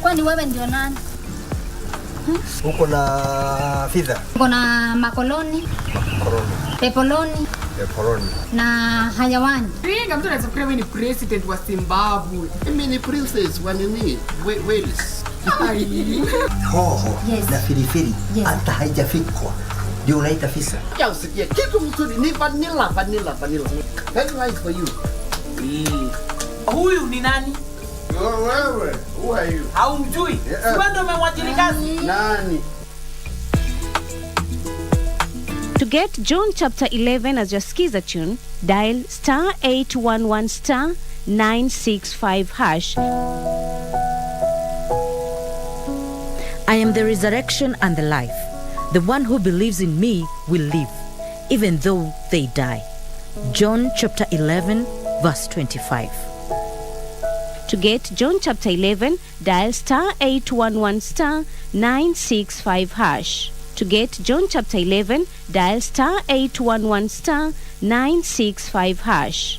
Kwani wewe ndio nani? Uko na fedha? Uko na makoloni? Pepoloni? Na hayawani? Ringa mtu anaweza kuwa ni president wa Zimbabwe. Mimi ni princess wa nini? Wales. Hoho. Yes. Na filifili. Yes. Hata haijafikwa. Ndio unaita fisa. Ya usikie kitu mzuri ni vanilla. That's nice for you. Huyu ni nani? Wewe, who are you? Haumjui? Wewe ndio umemwajiri kazi? Nani? To get John chapter 11 as your skiza tune, dial *811 *965#. I am the resurrection and the life. The one who believes in me will live, even though they die. John chapter 11, verse 25. To get John chapter 11, dial *811 *965#. To get John chapter 11, dial *811 *965#.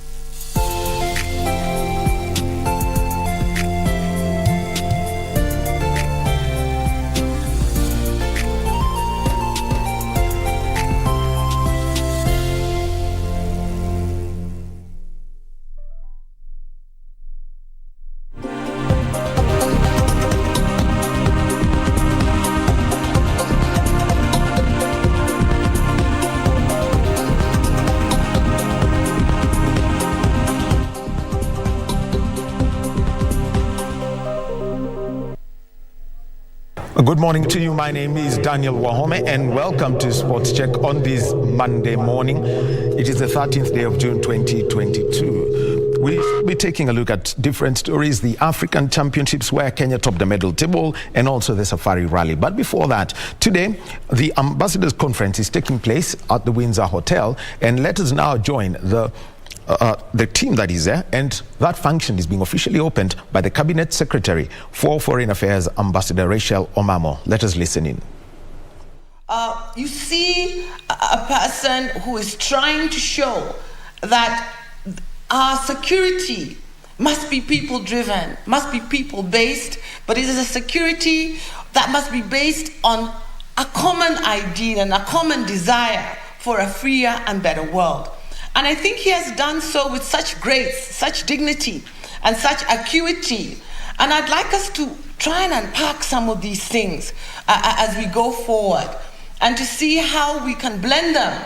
Good morning to you. My name is Daniel Wahome and welcome to Sports Check on this Monday morning. It is the 13th day of June 2022. We'll be taking a look at different stories, the African Championships where Kenya topped the medal table and also the Safari Rally. But before that, today the Ambassadors Conference is taking place at the Windsor Hotel, and let us now join the team that is there, and that function is being officially opened by the Cabinet Secretary for Foreign Affairs, Ambassador Rachel Omamo. Let us listen in. You see a person who is trying to show that our security must be people-driven, must be people-based, but it is a security that must be based on a common ideal and a common desire for a freer and better world. And I think he has done so with such grace, such dignity, and such acuity. And I'd like us to try and unpack some of these things as we go forward, and to see how we can blend them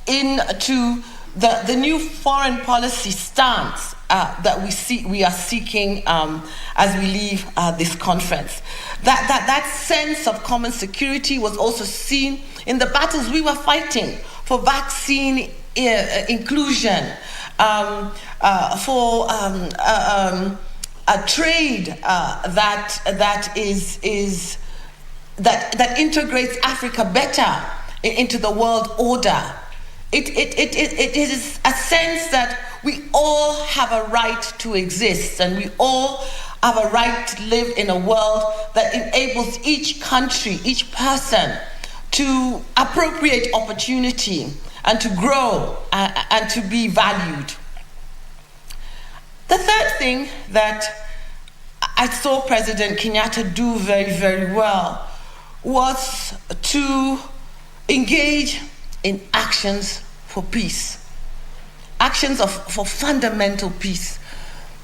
into the new foreign policy stance that we are seeking as we leave this conference. That sense of common security was also seen in the battles we were fighting for vaccine inclusion, for a trade that integrates Africa better into the world order. It is a sense that we all have a right to exist, and we all have a right to live in a world that enables each country, each person to appropriate opportunity and to grow and to be valued. The third thing that I saw President Kenyatta do very, very well was to engage in actions for peace, actions for fundamental peace.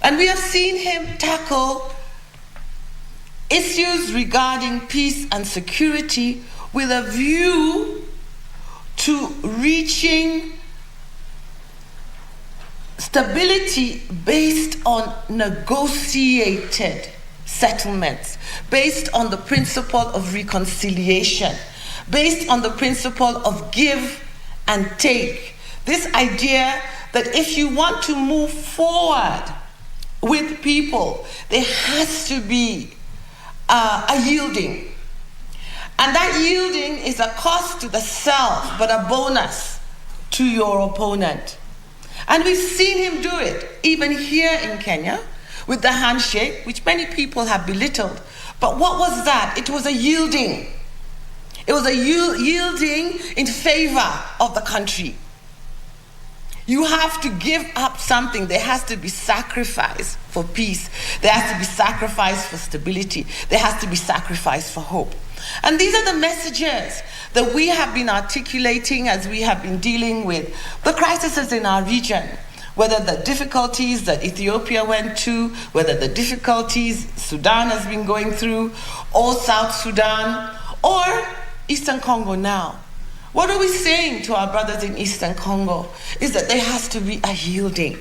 And we have seen him tackle issues regarding peace and security with a view to reaching stability based on negotiated settlements, based on the principle of reconciliation, based on the principle of give and take. This idea that if you want to move forward with people, there has to be a yielding. And that yielding is a cost to the self, but a bonus to your opponent. And we've seen him do it, even here in Kenya, with the handshake, which many people have belittled. But what was that? It was a yielding. It was a yielding in favor of the country. You have to give up something. There has to be sacrifice for peace. There has to be sacrifice for stability. There has to be sacrifice for hope. And these are the messages that we have been articulating as we have been dealing with the crises in our region, whether the difficulties that Ethiopia went to, whether the difficulties Sudan has been going through, or South Sudan, or Eastern Congo now. What are we saying to our brothers in Eastern Congo is that there has to be a yielding.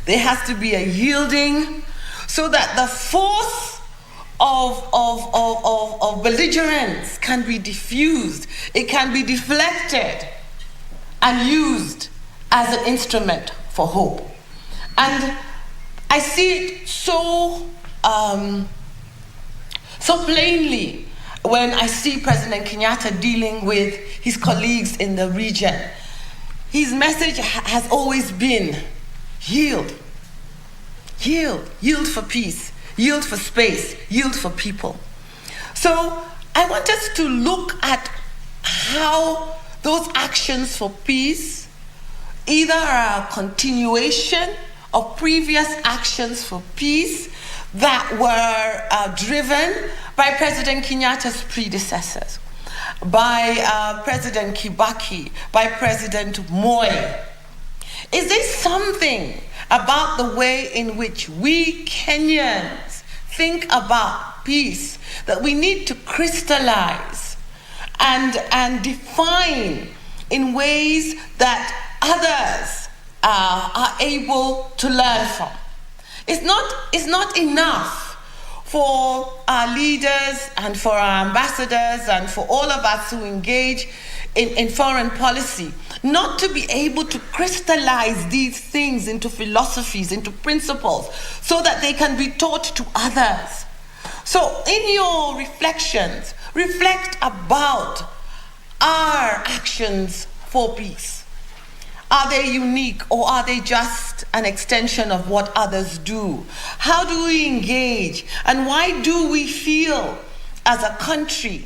There has to be a yielding so that the force of belligerence can be diffused. It can be deflected and used as an instrument for hope. And I see it so plainly when I see President Kenyatta dealing with his colleagues in the region. His message has always been yield. Yield for peace, yield for space, yield for people. So I want us to look at how those actions for peace either are a continuation of previous actions for peace that were driven by President Kenyatta's predecessors, by President Kibaki, by President Moi. Is there something about the way in which we Kenyans think about peace that we need to crystallize and define in ways that others are able to learn from? It's not enough for our leaders and for our ambassadors and for all of us who engage in foreign policy not to be able to crystallize these things into philosophies, into principles, so that they can be taught to others. So in your reflections, reflect about our actions for peace. Are they unique, or are they just an extension of what others do? How do we engage? And why do we feel as a country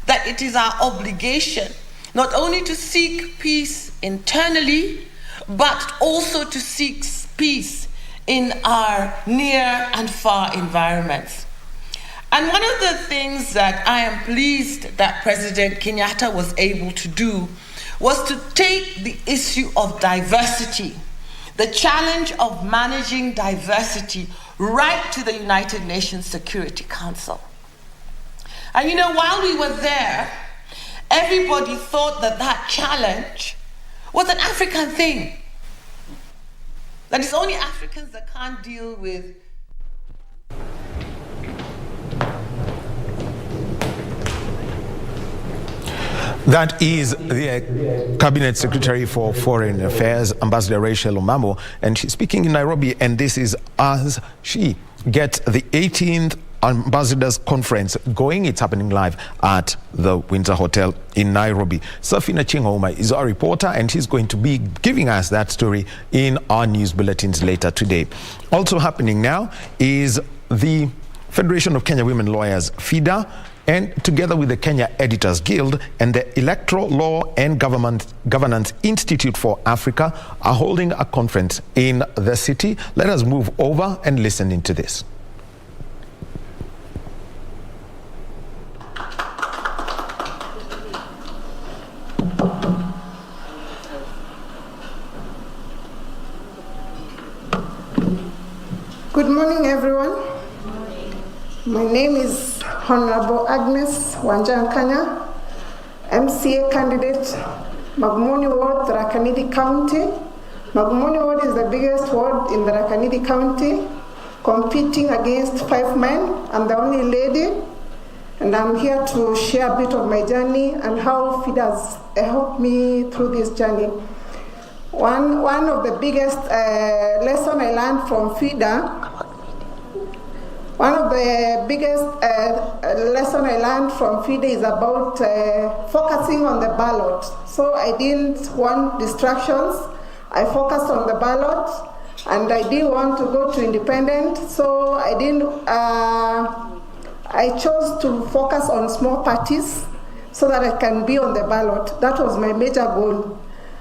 that it is our obligation not only to seek peace internally, but also to seek peace in our near and far environments? And one of the things that I am pleased that President Kenyatta was able to do was to take the issue of diversity, the challenge of managing diversity, right to the United Nations Security Council. And you know, while we were there, everybody thought that that challenge was an African thing. That it's only Africans that can't deal with That is the Cabinet Secretary for Foreign Affairs, Ambassador Rachel Omamo, and she's speaking in Nairobi, and this is as she gets the 18th Ambassadors Conference going. It's happening live at the Windsor Hotel in Nairobi. Safina Chingoma is our reporter, and she's going to be giving us that story in our news bulletins later today. Also happening now is the Federation of Kenya Women Lawyers, FIDA, and together with the Kenya Editors Guild and the Electoral Law and Governance Institute for Africa are holding a conference in the city. Let us move over and listen into this. Good morning, everyone. My name is Honorable Agnes Wanjankanya, MCA candidate, Magumuni Ward, Tharaka-Nithi County. Magumuni Ward is the biggest ward in the Tharaka-Nithi County, competing against 5 men. I'm the only lady, and I'm here to share a bit of my journey and how FIDA has helped me through this journey. One of the biggest lessons I learned from FIDA, is about focusing on the ballot. So I didn't want distractions. I focused on the ballot, and I didn't want to go to independent. So I chose to focus on small parties so that I can be on the ballot. That was my major goal.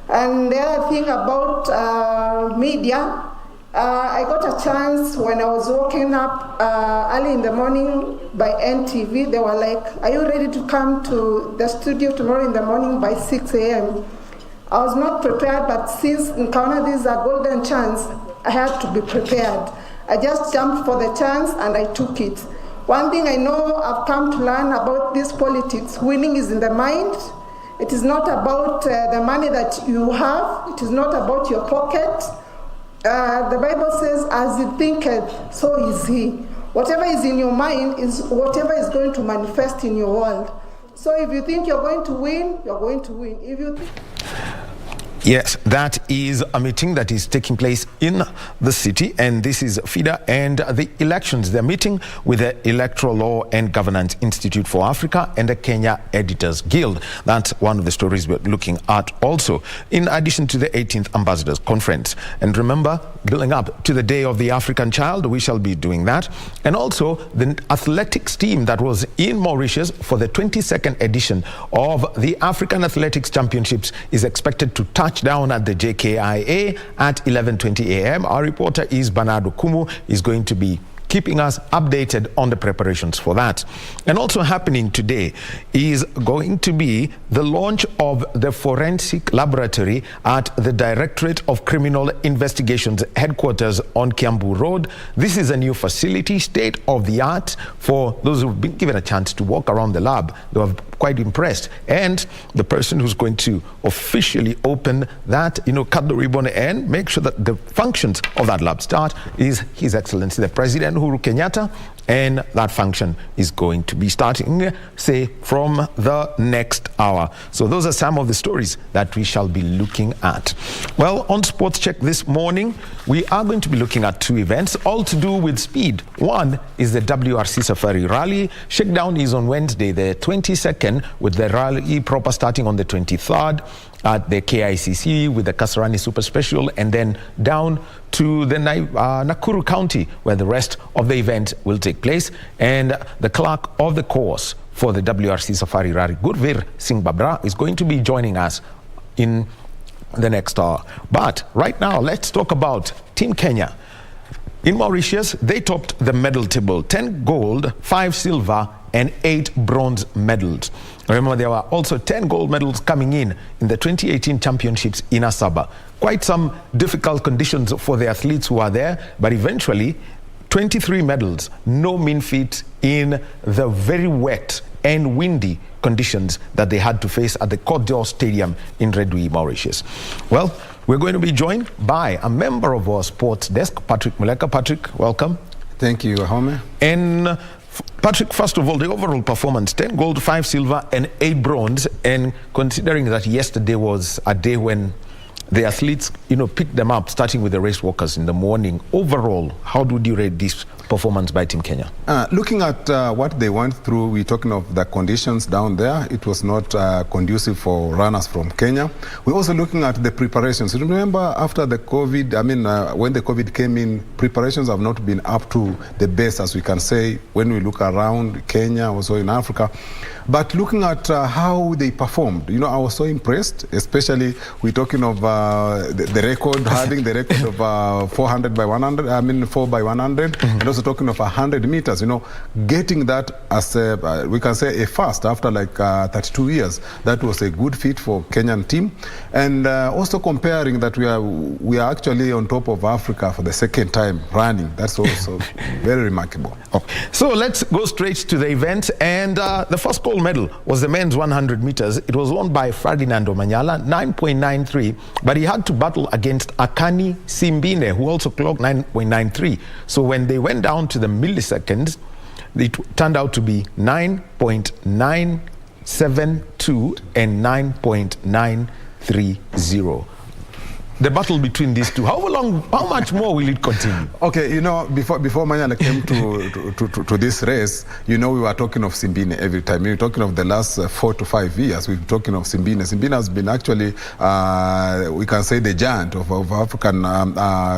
And the other thing about media, I got a chance when I was waking up early in the morning by NTV. They were like, "Are you ready to come to the studio tomorrow in the morning by 6 a.m.? I was not prepared, but since Nkaona this is a golden chance, I had to be prepared. I just jumped for the chance and I took it. One thing I know I've come to learn about this politics, winning is in the mind. It is not about the money that you have. It is not about your pocket. The Bible says, as he thinketh, so is he. Whatever is in your mind is whatever is going to manifest in your world. So if you think you're going to win, you're going to win. If you think... Yes, that is a meeting that is taking place in the city, and this is FIDA and the elections. They're meeting with the Electoral Law and Governance Institute for Africa and the Kenya Editors Guild. That's one of the stories we're looking at also, in addition to the 18th Ambassadors Conference. And remember, building up to the Day of the African Child, we shall be doing that. And also the athletics team that was in Mauritius for the 22nd edition of the African Athletics Championships is expected to touch down at the JKIA at 11:20 a.m. Our reporter is Bernardo Kumu, is going to be keeping us updated on the preparations for that. And also happening today is going to be the launch of the forensic laboratory at the Directorate of Criminal Investigations headquarters on Kiambu Road. This is a new facility, state of the art. For those who've been given a chance to walk around the lab, they were quite impressed. And the person who's going to officially open that, cut the ribbon and make sure that the functions of that lab start is His Excellency the President Uhuru Kenyatta, and that function is going to be starting, say, from the next hour. So those are some of the stories that we shall be looking at. Well, on Sports Check this morning, we are going to be looking at two events, all to do with speed. One is the Wrc Safari Rally. Shakedown is on Wednesday, the 22nd, with the rally proper starting on the 23rd. At the KICC with the Kasarani Super Special, and then down to the Nakuru County, where the rest of the event will take place. And the clerk of the course for the Wrc Safari Rally, Gurveer Singh Babra, is going to be joining us in the next hour. But right now, let's talk about Team Kenya. In Mauritius, they topped the medal table, 10 gold, 5 silver, and 8 bronze medals. Remember, there were also 10 gold medals coming in the 2018 championships in Asaba. Quite some difficult conditions for the athletes who are there, but eventually 23 medals, no mean feat in the very wet and windy conditions that they had to face at the Côte d'Or Stadium in Redwi, Mauritius. Well, we're going to be joined by a member of our sports desk, Patrick Muleka. Patrick, welcome. Thank you, Wahome. And Patrick, first of all, the overall performance, 10 gold, 5 silver, and 8 bronze. And considering that yesterday was a day when the athletes, picked them up, starting with the race walkers in the morning, overall, how would you rate this performance by Team Kenya? Looking at what they went through, we're talking of the conditions down there. It was not conducive for runners from Kenya. We're also looking at the preparations. Remember, after the COVID, when the COVID came in, preparations have not been up to the best, as we can say, when we look around Kenya, also in Africa. But looking at how they performed, I was so impressed, especially we're talking of the record, having the record of 400 by 100, 4 by 100, and also talking of 100 meters, getting that as we can say a first after like 32 years. That was a good feat for Kenyan team. And also comparing that we are actually on top of Africa for the second time running. That's also very remarkable. Okay. So let's go straight to the event. And the first gold medal was the men's 100 meters. It was won by Ferdinand Omanyala, 9.93, but he had to battle against Akani Simbine, who also clocked 9.93. So when they went down to the milliseconds, it turned out to be 9.972 and 9.930. The battle between these two, how much more will it continue? Okay, before Manyala came to this race, we were talking of Simbine every time. We were talking of the last 4 to 5 years. We were talking of Simbine. Simbine has been actually, we can say, the giant of African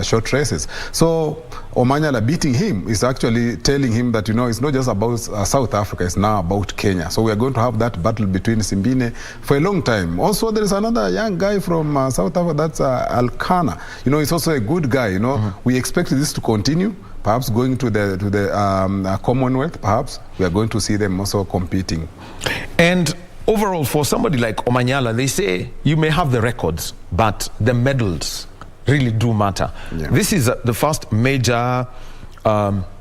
short races. So Omanyala beating him is actually telling him that, it's not just about South Africa, it's now about Kenya. So we are going to have that battle between Simbine for a long time. Also, there is another young guy from South Africa, that's Alkana. He's also a good guy, We expect this to continue, perhaps going to the Commonwealth, perhaps. We are going to see them also competing. And overall, for somebody like Omanyala, they say you may have the records, but the medals really do matter. Yeah. This is the first major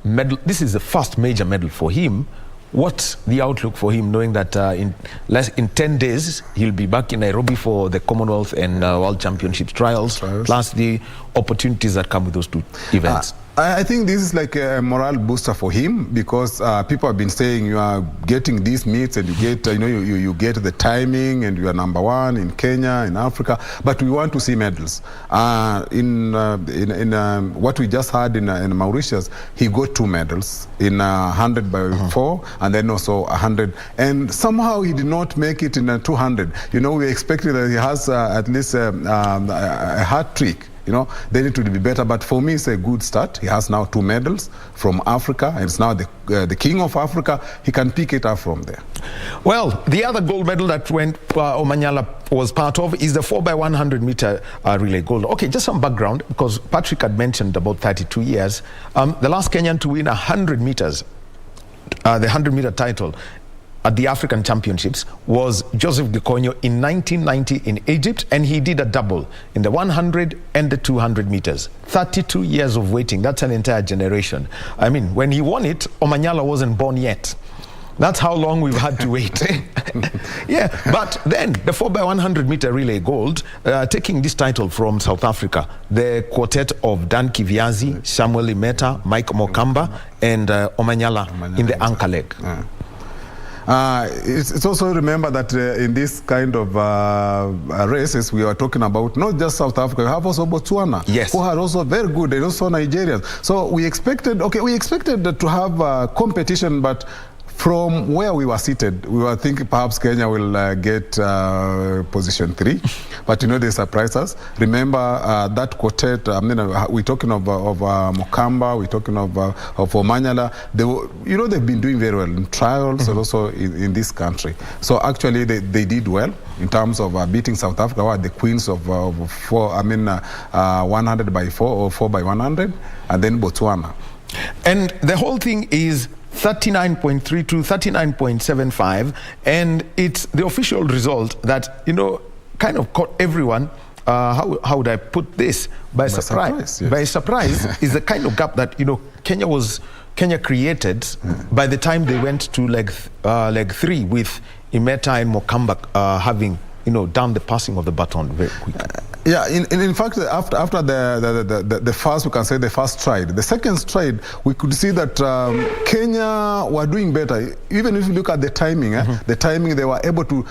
medal. This is the first major medal for him. What's the outlook for him, knowing that in 10 days he'll be back in Nairobi for the Commonwealth and World Championship trials, plus the opportunities that come with those two events? I think this is like a morale booster for him, because people have been saying you are getting these meets and you get, you get the timing and you are number one in Kenya, in Africa, but we want to see medals. In what we just had in Mauritius, he got 2 medals in 100 by 4 and then also 100. And somehow he did not make it in 200. We expected that he has at least a hat trick. They need to be better, but for me it's a good start. He has now 2 medals from Africa, and it's now the king of Africa. He can pick it up from there. Well, the other gold medal that Omanyala was part of is the 4x100 meter relay gold. Okay, just some background, because Patrick had mentioned about 32 years. The last Kenyan to win 100 meters, the 100 meter title at the African Championships was Joseph Gikonyo in 1990 in Egypt, and he did a double in the 100 and the 200 meters. 32 years of waiting. That's an entire generation. I mean, when he won it, Omanyala wasn't born yet. That's how long we've had to wait. Yeah, but then the 4x100 meter relay gold, taking this title from South Africa, the quartet of Dan Kiviazi, Samuel Imeta, Mike Mokamba, and Omanyala in the anchor leg. It's also remember that in this kind of races, we are talking about not just South Africa, we have also Botswana, yes, who are also very good, and also Nigerians. So we expected to have competition, but from where we were seated, we were thinking perhaps Kenya will get position 3, but they surprised us. Remember that quartet. We're talking of Mokamba, we're talking of Omanyala. They've been doing very well in trials and also in this country. So actually, they did well in terms of beating South Africa, who are the queens of 100 by 4 or 4 by 100, and then Botswana. And the whole thing is 39.32, 39.75, and it's the official result that, kind of caught everyone, how would I put this? By surprise. Yes. By surprise is the kind of gap that, Kenya created by the time they went to leg 3 with Imeta and Mokamba having, done the passing of the baton very quickly. Yeah, in fact, after the first, we can say the first stride. The second stride, we could see that Kenya were doing better. Even if you look at the timing, the timing, they were able to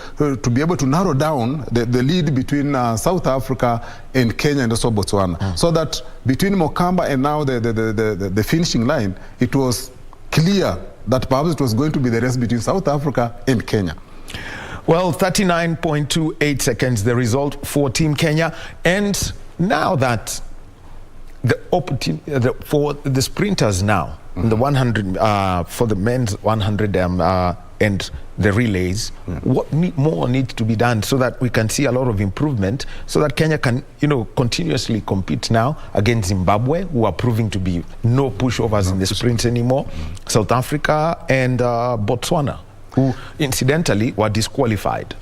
be able to narrow down the lead between South Africa and Kenya and also Botswana. So that between Mokamba and now the finishing line, it was clear that perhaps it was going to be the race between South Africa and Kenya. Well, 39.28 seconds, the result for Team Kenya. And now that the opportunity for the sprinters now, the 100, for the men's 100 and the relays, what more needs to be done so that we can see a lot of improvement, so that Kenya can, continuously compete now against Zimbabwe, who are proving to be no pushovers in the sprints anymore, South Africa and Botswana, who incidentally were disqualified.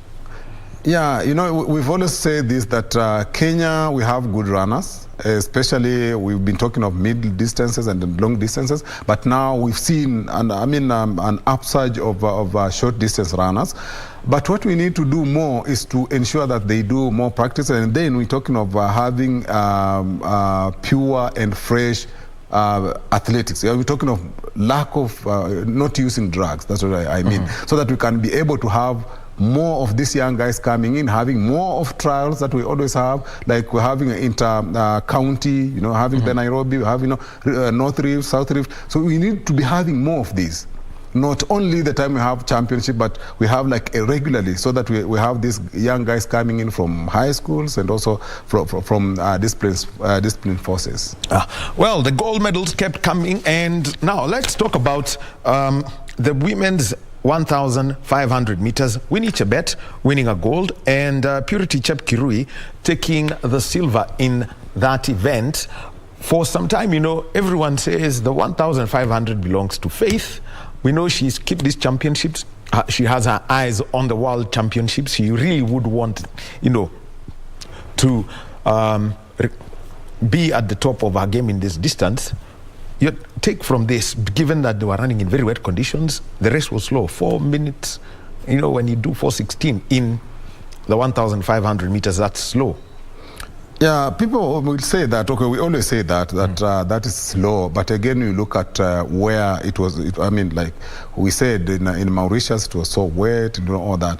Yeah, we've always said this, that Kenya, we have good runners, especially we've been talking of middle distances and long distances, but now we've seen an upsurge of short distance runners. But what we need to do more is to ensure that they do more practice, and then we're talking of having pure and fresh athletics. We're talking of lack of not using drugs. That's what I mean. So that we can be able to have more of these young guys coming in, having more of trials that we always have, like we're having inter-county, having the Nairobi, we have, North Rift, South Rift. So we need to be having more of these. not only the time we have championship, but we have like a regularly, so that we have these young guys coming in from high schools and also from discipline forces. Well, the gold medals kept coming, and now let's talk about the women's 1,500 meters. Winnie Chebet winning a gold, and Purity Chepkirui taking the silver in that event. For some time, you know, everyone says the 1,500 belongs to Faith. We know she's kept these championships. She has her eyes on the world championships. She really would want, you know, to be at the top of her game in this distance. Your take from this, given that they were running in very wet conditions, the race was slow, 4 minutes. You know, when you do 4:16 in the 1,500 meters, that's slow. Yeah, people will say that. Okay, we always say that that is slow. But again, you look at where it was. I mean, like we said in Mauritius, it was so wet, you know, all that.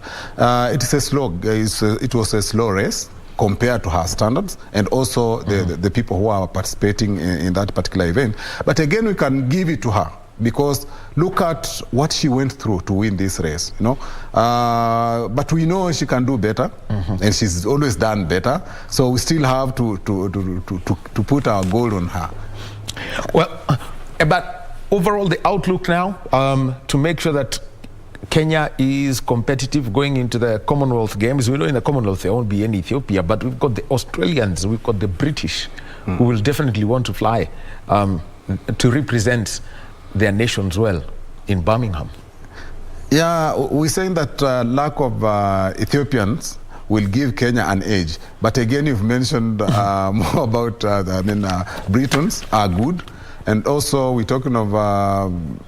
It is a slow. It was a slow race compared to her standards, and also the people who are participating in that particular event. But again, we can give it to her, because look at what she went through to win this race, you know. But we know she can do better, and she's always done better. So we still have to put our gold on her. Well, but overall, the outlook now to make sure that Kenya is competitive going into the Commonwealth Games. We know in the Commonwealth there won't be any Ethiopia, but we've got the Australians, we've got the British, who will definitely want to fly to represent their nations well in Birmingham. Yeah, we're saying that lack of Ethiopians will give Kenya an edge. But again, you've mentioned more about, Britons are good. And also we're talking of,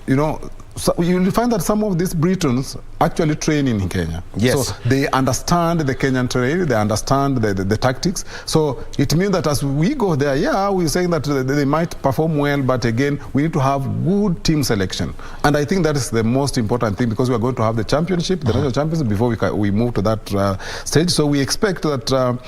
you know, so you'll find that some of these Britons actually train in Kenya. Yes. So they understand the Kenyan terrain, they understand the tactics. So it means that as we go there, yeah, we're saying that they might perform well, but again, we need to have good team selection. And I think that is the most important thing, because we are going to have the championship, the national championship, before we move to that stage. So we expect that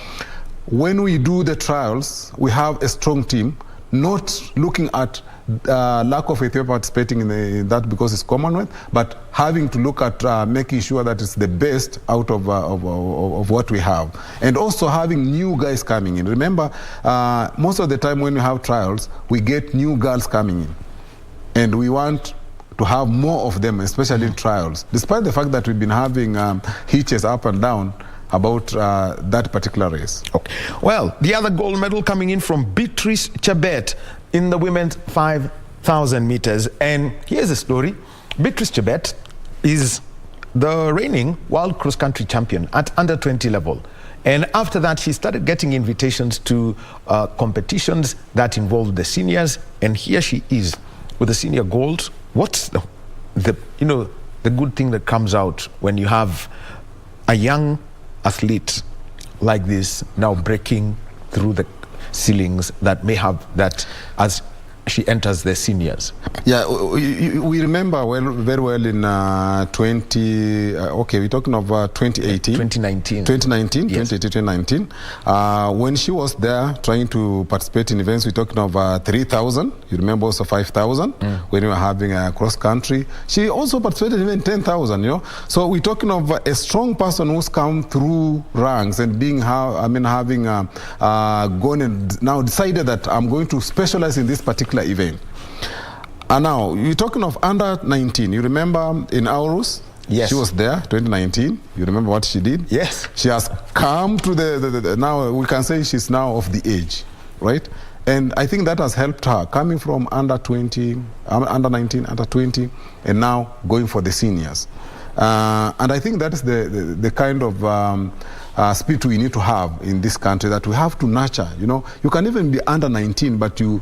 when we do the trials, we have a strong team, not looking at lack of Ethiopia participating in that because it's Commonwealth, but having to look at making sure that it's the best out of what we have. And also having new guys coming in. Remember, most of the time when we have trials, we get new girls coming in. And we want to have more of them, especially in trials. Despite the fact that we've been having hitches up and down about that particular race. Okay. Well, the other gold medal coming in from Beatrice Chebet in the women's 5,000 meters. And here's the story. Beatrice Chebet is the reigning world cross-country champion at under 20 level. And after that, she started getting invitations to competitions that involved the seniors. And here she is with the senior gold. What's the good thing that comes out when you have a young athlete like this now breaking through the ceilings that may have that as she enters the seniors? Yeah, we remember very well in we're talking of 2018. 2019. 2019, yes. 2019. When she was there trying to participate in events, we're talking of 3,000. You remember also 5,000 when we were having a cross country. She also participated in even 10,000, you know. So we're talking of a strong person who's come through ranks and having gone and now decided that I'm going to specialize in this particular event. And now you're talking of under 19. You remember in Aarhus? Yes. She was there 2019. You remember what she did? Yes. She has come to the now we can say she's now of the age, right? And I think that has helped her coming from under 20, under 19, under 20, and now going for the seniors. And I think that is the kind of spirit we need to have in this country, that we have to nurture. You know, you can even be under 19, but you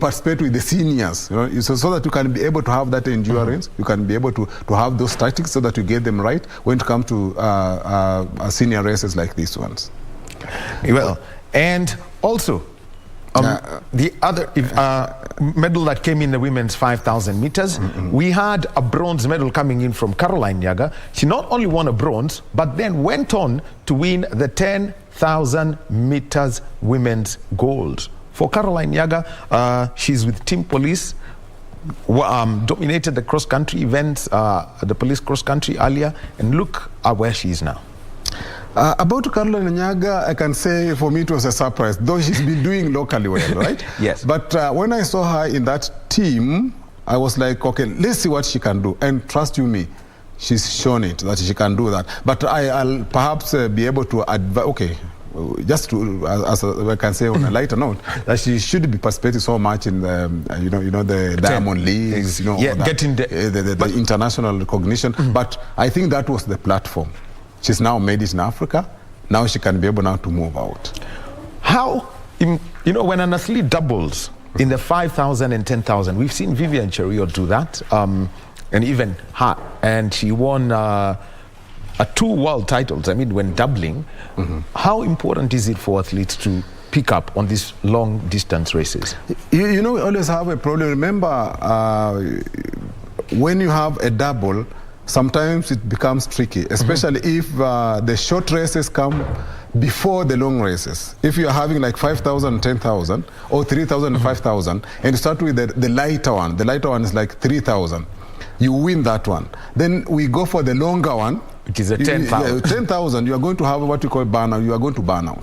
participate with the seniors, you know, so that you can be able to have that endurance. You can be able to have those tactics so that you get them right when it comes to senior races like these ones. Well, and also the other medal that came in the women's 5,000 meters, we had a bronze medal coming in from Caroline Nyaga. She not only won a bronze, but then went on to win the 10,000 meters women's gold. For Caroline Nyaga, she's with Team Police. dominated the cross-country events, the police cross-country earlier, and look at where she is now. About Caroline Nyaga, I can say for me it was a surprise, though she's been doing locally well, right? Yes. But when I saw her in that team, I was like, okay, let's see what she can do. And trust you me, she's shown it that she can do that. But I'll perhaps be able to advise, okay, just to, as I can say on a lighter note, that she should be participating so much in the, the Diamond Leagues, getting the international recognition. But I think that was the platform. She's now made it in Africa. Now she can be able now to move out. How, when an athlete doubles in the 5,000 and 10,000, we've seen Vivian Cheruiyot do that, and even her, and she won 2 world titles, when doubling. How important is it for athletes to pick up on these long distance races? We always have a problem. Remember, when you have a double, sometimes it becomes tricky, especially if the short races come before the long races. If you are having like 5,000, 10,000, or 3,000, 5,000, and you start with the lighter one. The lighter one is like 3,000. You win that one. Then we go for the longer one, which is a 10,000. 10,000, you are going to have what we call burnout. You are going to burn out.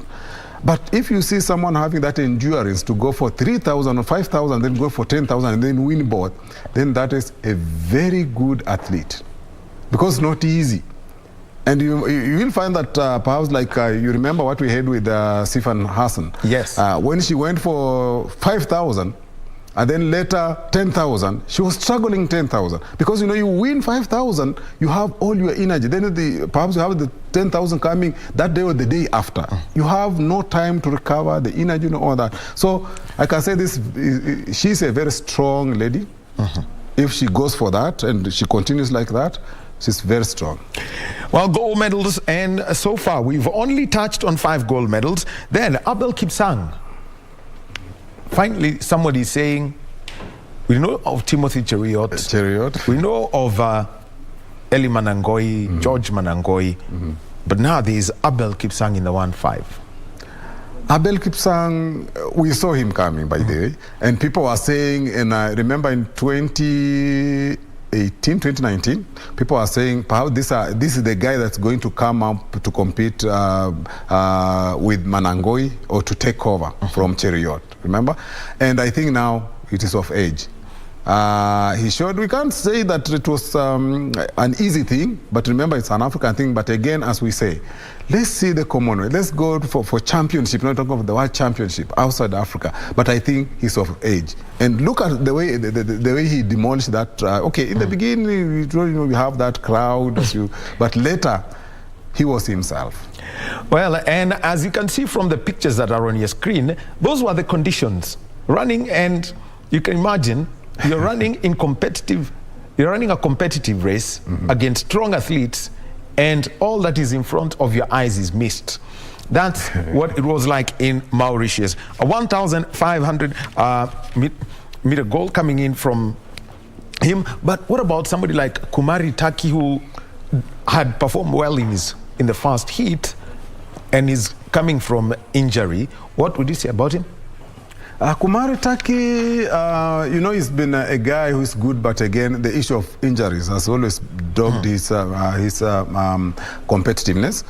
But if you see someone having that endurance to go for 3,000 or 5,000, then go for 10,000 and then win both, then that is a very good athlete. Because it's not easy. And you will find that perhaps like you remember what we had with Sifan Hassan. Yes. When she went for 5,000 and then later 10,000, she was struggling 10,000. Because you win 5,000, you have all your energy. Then perhaps you have the 10,000 coming that day or the day after. You have no time to recover the energy and all that. So I can say this, she's a very strong lady. If she goes for that and she continues like that, she's very strong. Well, gold medals, and so far we've only touched on 5 gold medals. Then Abel Kipsang. Finally, somebody is saying, we know of Timothy Cheruiyot. We know of Eli Manangoi, George Manangoi. But now there is Abel Kipsang in the 1-5. Abel Kipsang, we saw him coming, by the way. And people were saying, and I remember in 2019, people are saying, perhaps this is the guy that's going to come up to compete with Manangoi or to take over from Cheruiyot, remember? And I think now it is of age. He showed, we can't say that it was an easy thing, but remember it's an African thing. But again, as we say, let's see the Commonwealth. Let's go for championship, not talking about the World Championship outside Africa. But I think he's of age. And look at the way the way he demolished that. Okay, in the beginning, we have that crowd, but later, he was himself. Well, and as you can see from the pictures that are on your screen, those were the conditions. Running, and you can imagine, you're running a competitive race against strong athletes, and all that is in front of your eyes is mist. That's what it was like in Mauritius. A 1,500 meter goal coming in from him. But what about somebody like Kumari Taki, who had performed well in the first heat and is coming from injury? What would you say about him? Kumari Taki, he's been a guy who's good, but again, the issue of injuries has always dogged his competitiveness.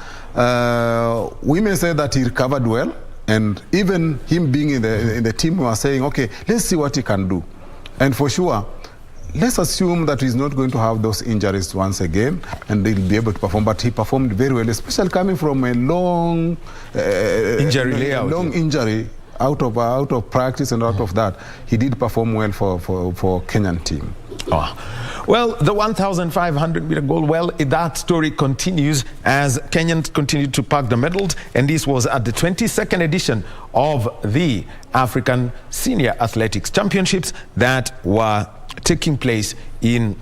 We may say that he recovered well, and even him being in the team, we are saying, okay, let's see what he can do. And for sure, let's assume that he's not going to have those injuries once again, and he'll be able to perform. But he performed very well, especially coming from a long injury. Out of practice and out of that, he did perform well for Kenyan team. Well, the 1,500 meter goal, that story continues as Kenyans continue to pack the medals, and this was at the 22nd edition of the African Senior Athletics Championships that were taking place in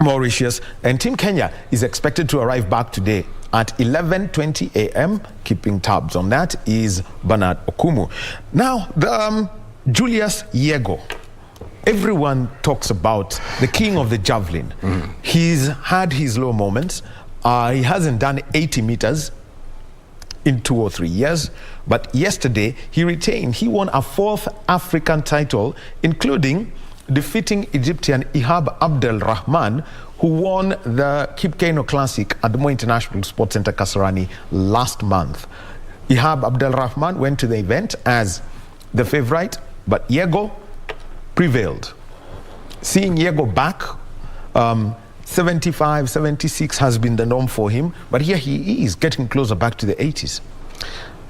Mauritius, and Team Kenya is expected to arrive back today at 11:20 a.m. Keeping tabs on that is Bernard Okumu. Now, Julius Yego. Everyone talks about the king of the javelin. He's had his low moments. He hasn't done 80 meters in 2 or 3 years. But yesterday, he won a 4th African title, including defeating Egyptian Ihab Abdel Rahman, who won the Kipkeino Classic at the Moi International Sports Center Kasarani last month. Ihab Abdel Rahman went to the event as the favorite, but Yego prevailed. Seeing Yego back, 75, 76 has been the norm for him, but here he is getting closer back to the 80s.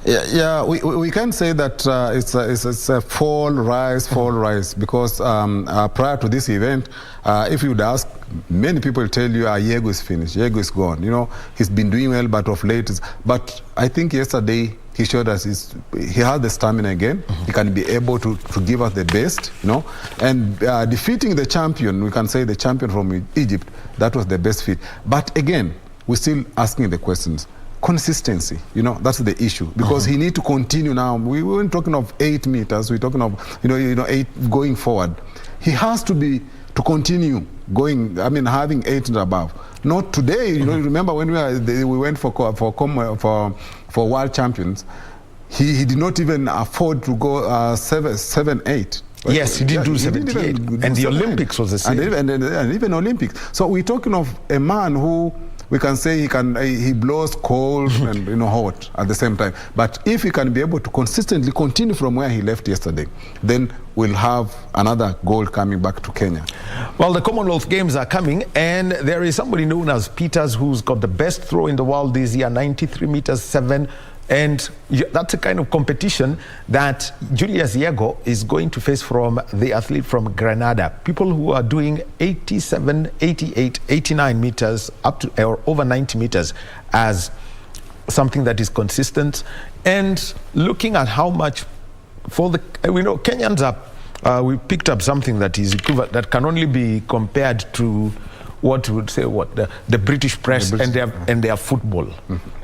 Yeah, we can say that it's a fall, rise, because prior to this event, if you'd ask, many people tell you, Yego is finished, Yego is gone. You know, he's been doing well, but of late, but I think yesterday he showed us he has the stamina again. He can be able to give us the best, you know, and defeating the champion, we can say the champion from Egypt, that was the best fit. But again, we're still asking the questions. Consistency, you know, that's the issue, because he need to continue now. We weren't talking of 8 meters, we're talking of, you know, 8 going forward. He has to continue going, I mean, having 8 and above. Not today, you know, remember when we went for world champions, he did not even afford to go 7, 8. Yes, he didn't do 78, and the Olympics was the same. And even Olympics. So we're talking of a man who, we can say he blows cold and, you know, hot at the same time. But if he can be able to consistently continue from where he left yesterday, then we'll have another gold coming back to Kenya. Well, the Commonwealth Games are coming, and there is somebody known as Peters who's got the best throw in the world this year, 93 meters 7. And that's a kind of competition that Julius Yego is going to face from the athlete from Grenada. People who are doing 87, 88, 89 meters up to or over 90 meters as something that is consistent. And looking at how much for the, we know Kenyans are, we picked up something that is equivalent, that can only be compared to what we would say, the British press and their football.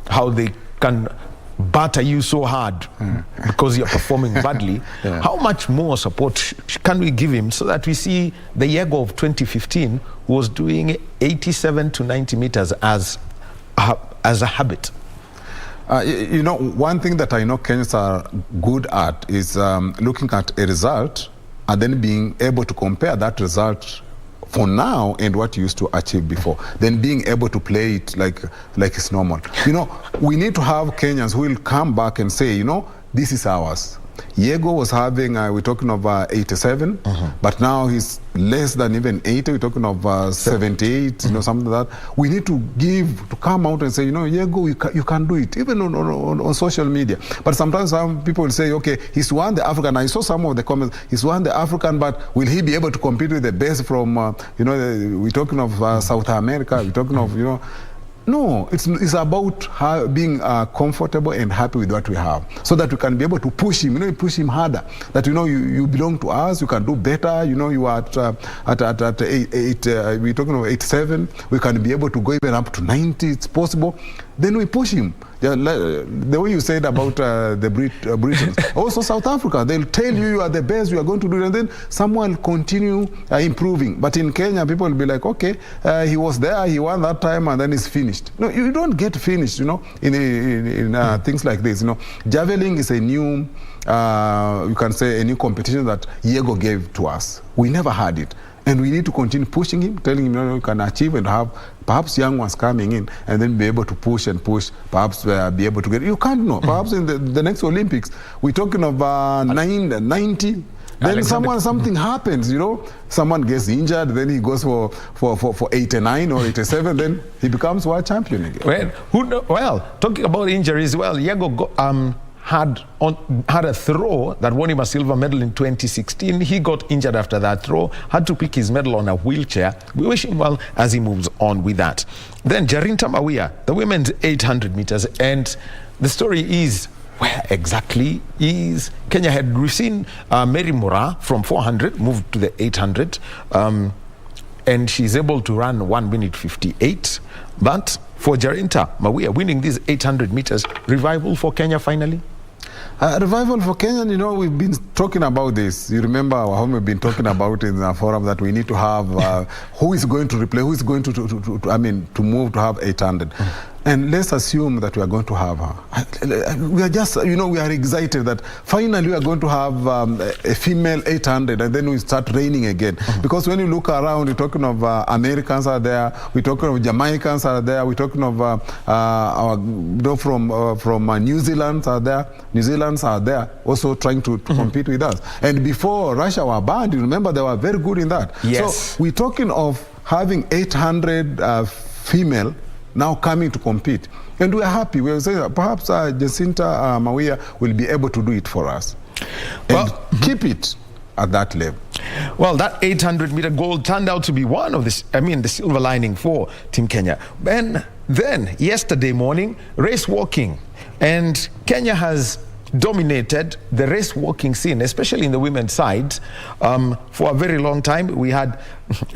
How they can batter you so hard because you're performing badly. How much more support can we give him so that we see the Yego of 2015 was doing 87 to 90 meters as a habit? You know, one thing that I know Kenyans are good at is looking at a result and then being able to compare that result for now and what you used to achieve before, then being able to play it like it's normal. You know, we need to have Kenyans who will come back and say, you know, this is ours. Yego was having, we're talking of 87, but now he's less than even 80. We're talking of 78, you know, something like that. We need to come out and say, you know, Yego, you can do it, even on social media. But sometimes some people will say, okay, he's won the African. I saw some of the comments, he's won the African, but will he be able to compete with the best from, you know, we're talking of South America, we're talking of, you know, no, it's about being comfortable and happy with what we have, so that we can be able to push him, you know, push him harder. That, you know, you belong to us, you can do better. You know, you are at 8, we're talking about 87. We can be able to go even up to 90. It's possible. Then we push him. The way you said about the Britons, also South Africa, they'll tell you are the best, you are going to do it, and then someone will continue improving. But in Kenya, people will be like, okay, he was there, he won that time, and then he's finished. No, you don't get finished, you know, in things like this. You know, javelin is a new, you can say, a new competition that Yego gave to us. We never had it. And we need to continue pushing him, telling him, you know, you can achieve, and have perhaps young ones coming in and then be able to push and push, perhaps be able to get, you can't know, perhaps in the next Olympics, we're talking of 90, then something happens, you know, someone gets injured, then he goes for 89 or 87, then he becomes world champion again. Well, talking about injuries, well, Yego had a throw that won him a silver medal in 2016. He got injured after that throw, had to pick his medal on a wheelchair. We wish him well as he moves on with that. Then Jarinta Mawia, the women's 800 meters, and the story is, where exactly is Kenya? We've seen Mary Mora from 400 moved to the 800, and she's able to run 1 minute 58. But for Jarinta Mawia winning these 800 meters, revival for Kenya finally? Revival for Kenya, you know, we've been talking about this. You remember Wahome have been talking about in the forum that we need to have who is going to replay, who is going to move to have 800. And let's assume that we are going to have her. We are just, we are excited that finally we are going to have a female 800, and then we start raining again. Because when you look around, we're talking of Americans are there, we're talking of Jamaicans are there, we're talking of from New Zealand are there. New Zealanders are there also trying to compete with us. And before Russia were banned, you remember they were very good in that. Yes. So we're talking of having 800 female now coming to compete. And we are happy. We are saying perhaps Jacinta Mawia will be able to do it for us. And keep it at that level. Well, that 800-meter gold turned out to be one of the silver lining for Team Kenya. And then, yesterday morning, race walking. And Kenya has dominated the race walking scene, especially in the women's side. For a very long time, we had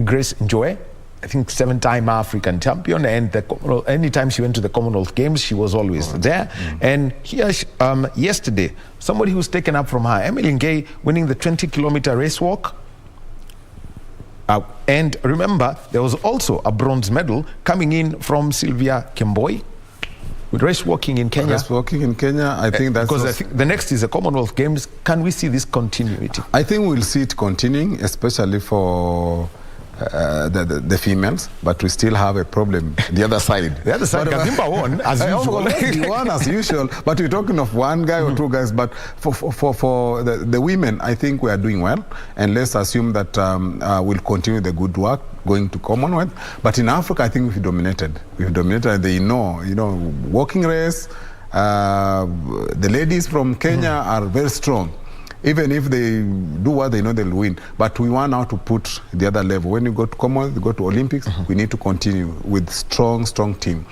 Grace Njoe, I think 7-time African champion, and anytime she went to the Commonwealth Games, she was always there. And here, yesterday, somebody who's taken up from her, Emily Ngei, winning the 20-kilometer race walk. And remember, there was also a bronze medal coming in from Sylvia Kemboi with race walking in Kenya. Race walking in Kenya, I think that's... Because I think the next is the Commonwealth Games. Can we see this continuity? I think we'll see it continuing, especially for the females, but we still have a problem the other side. The other side, Gazimba won as usual. He won as usual, but we're talking of one guy or two guys. But for the women, I think we are doing well, and let's assume that we'll continue the good work going to Commonwealth. But in Africa, I think we've dominated. We've dominated, and they know, walking race. The ladies from Kenya are very strong. Even if they do what they know, they'll win. But we want now to put the other level. When you go to Commonwealth, you go to Olympics, we need to continue with strong team.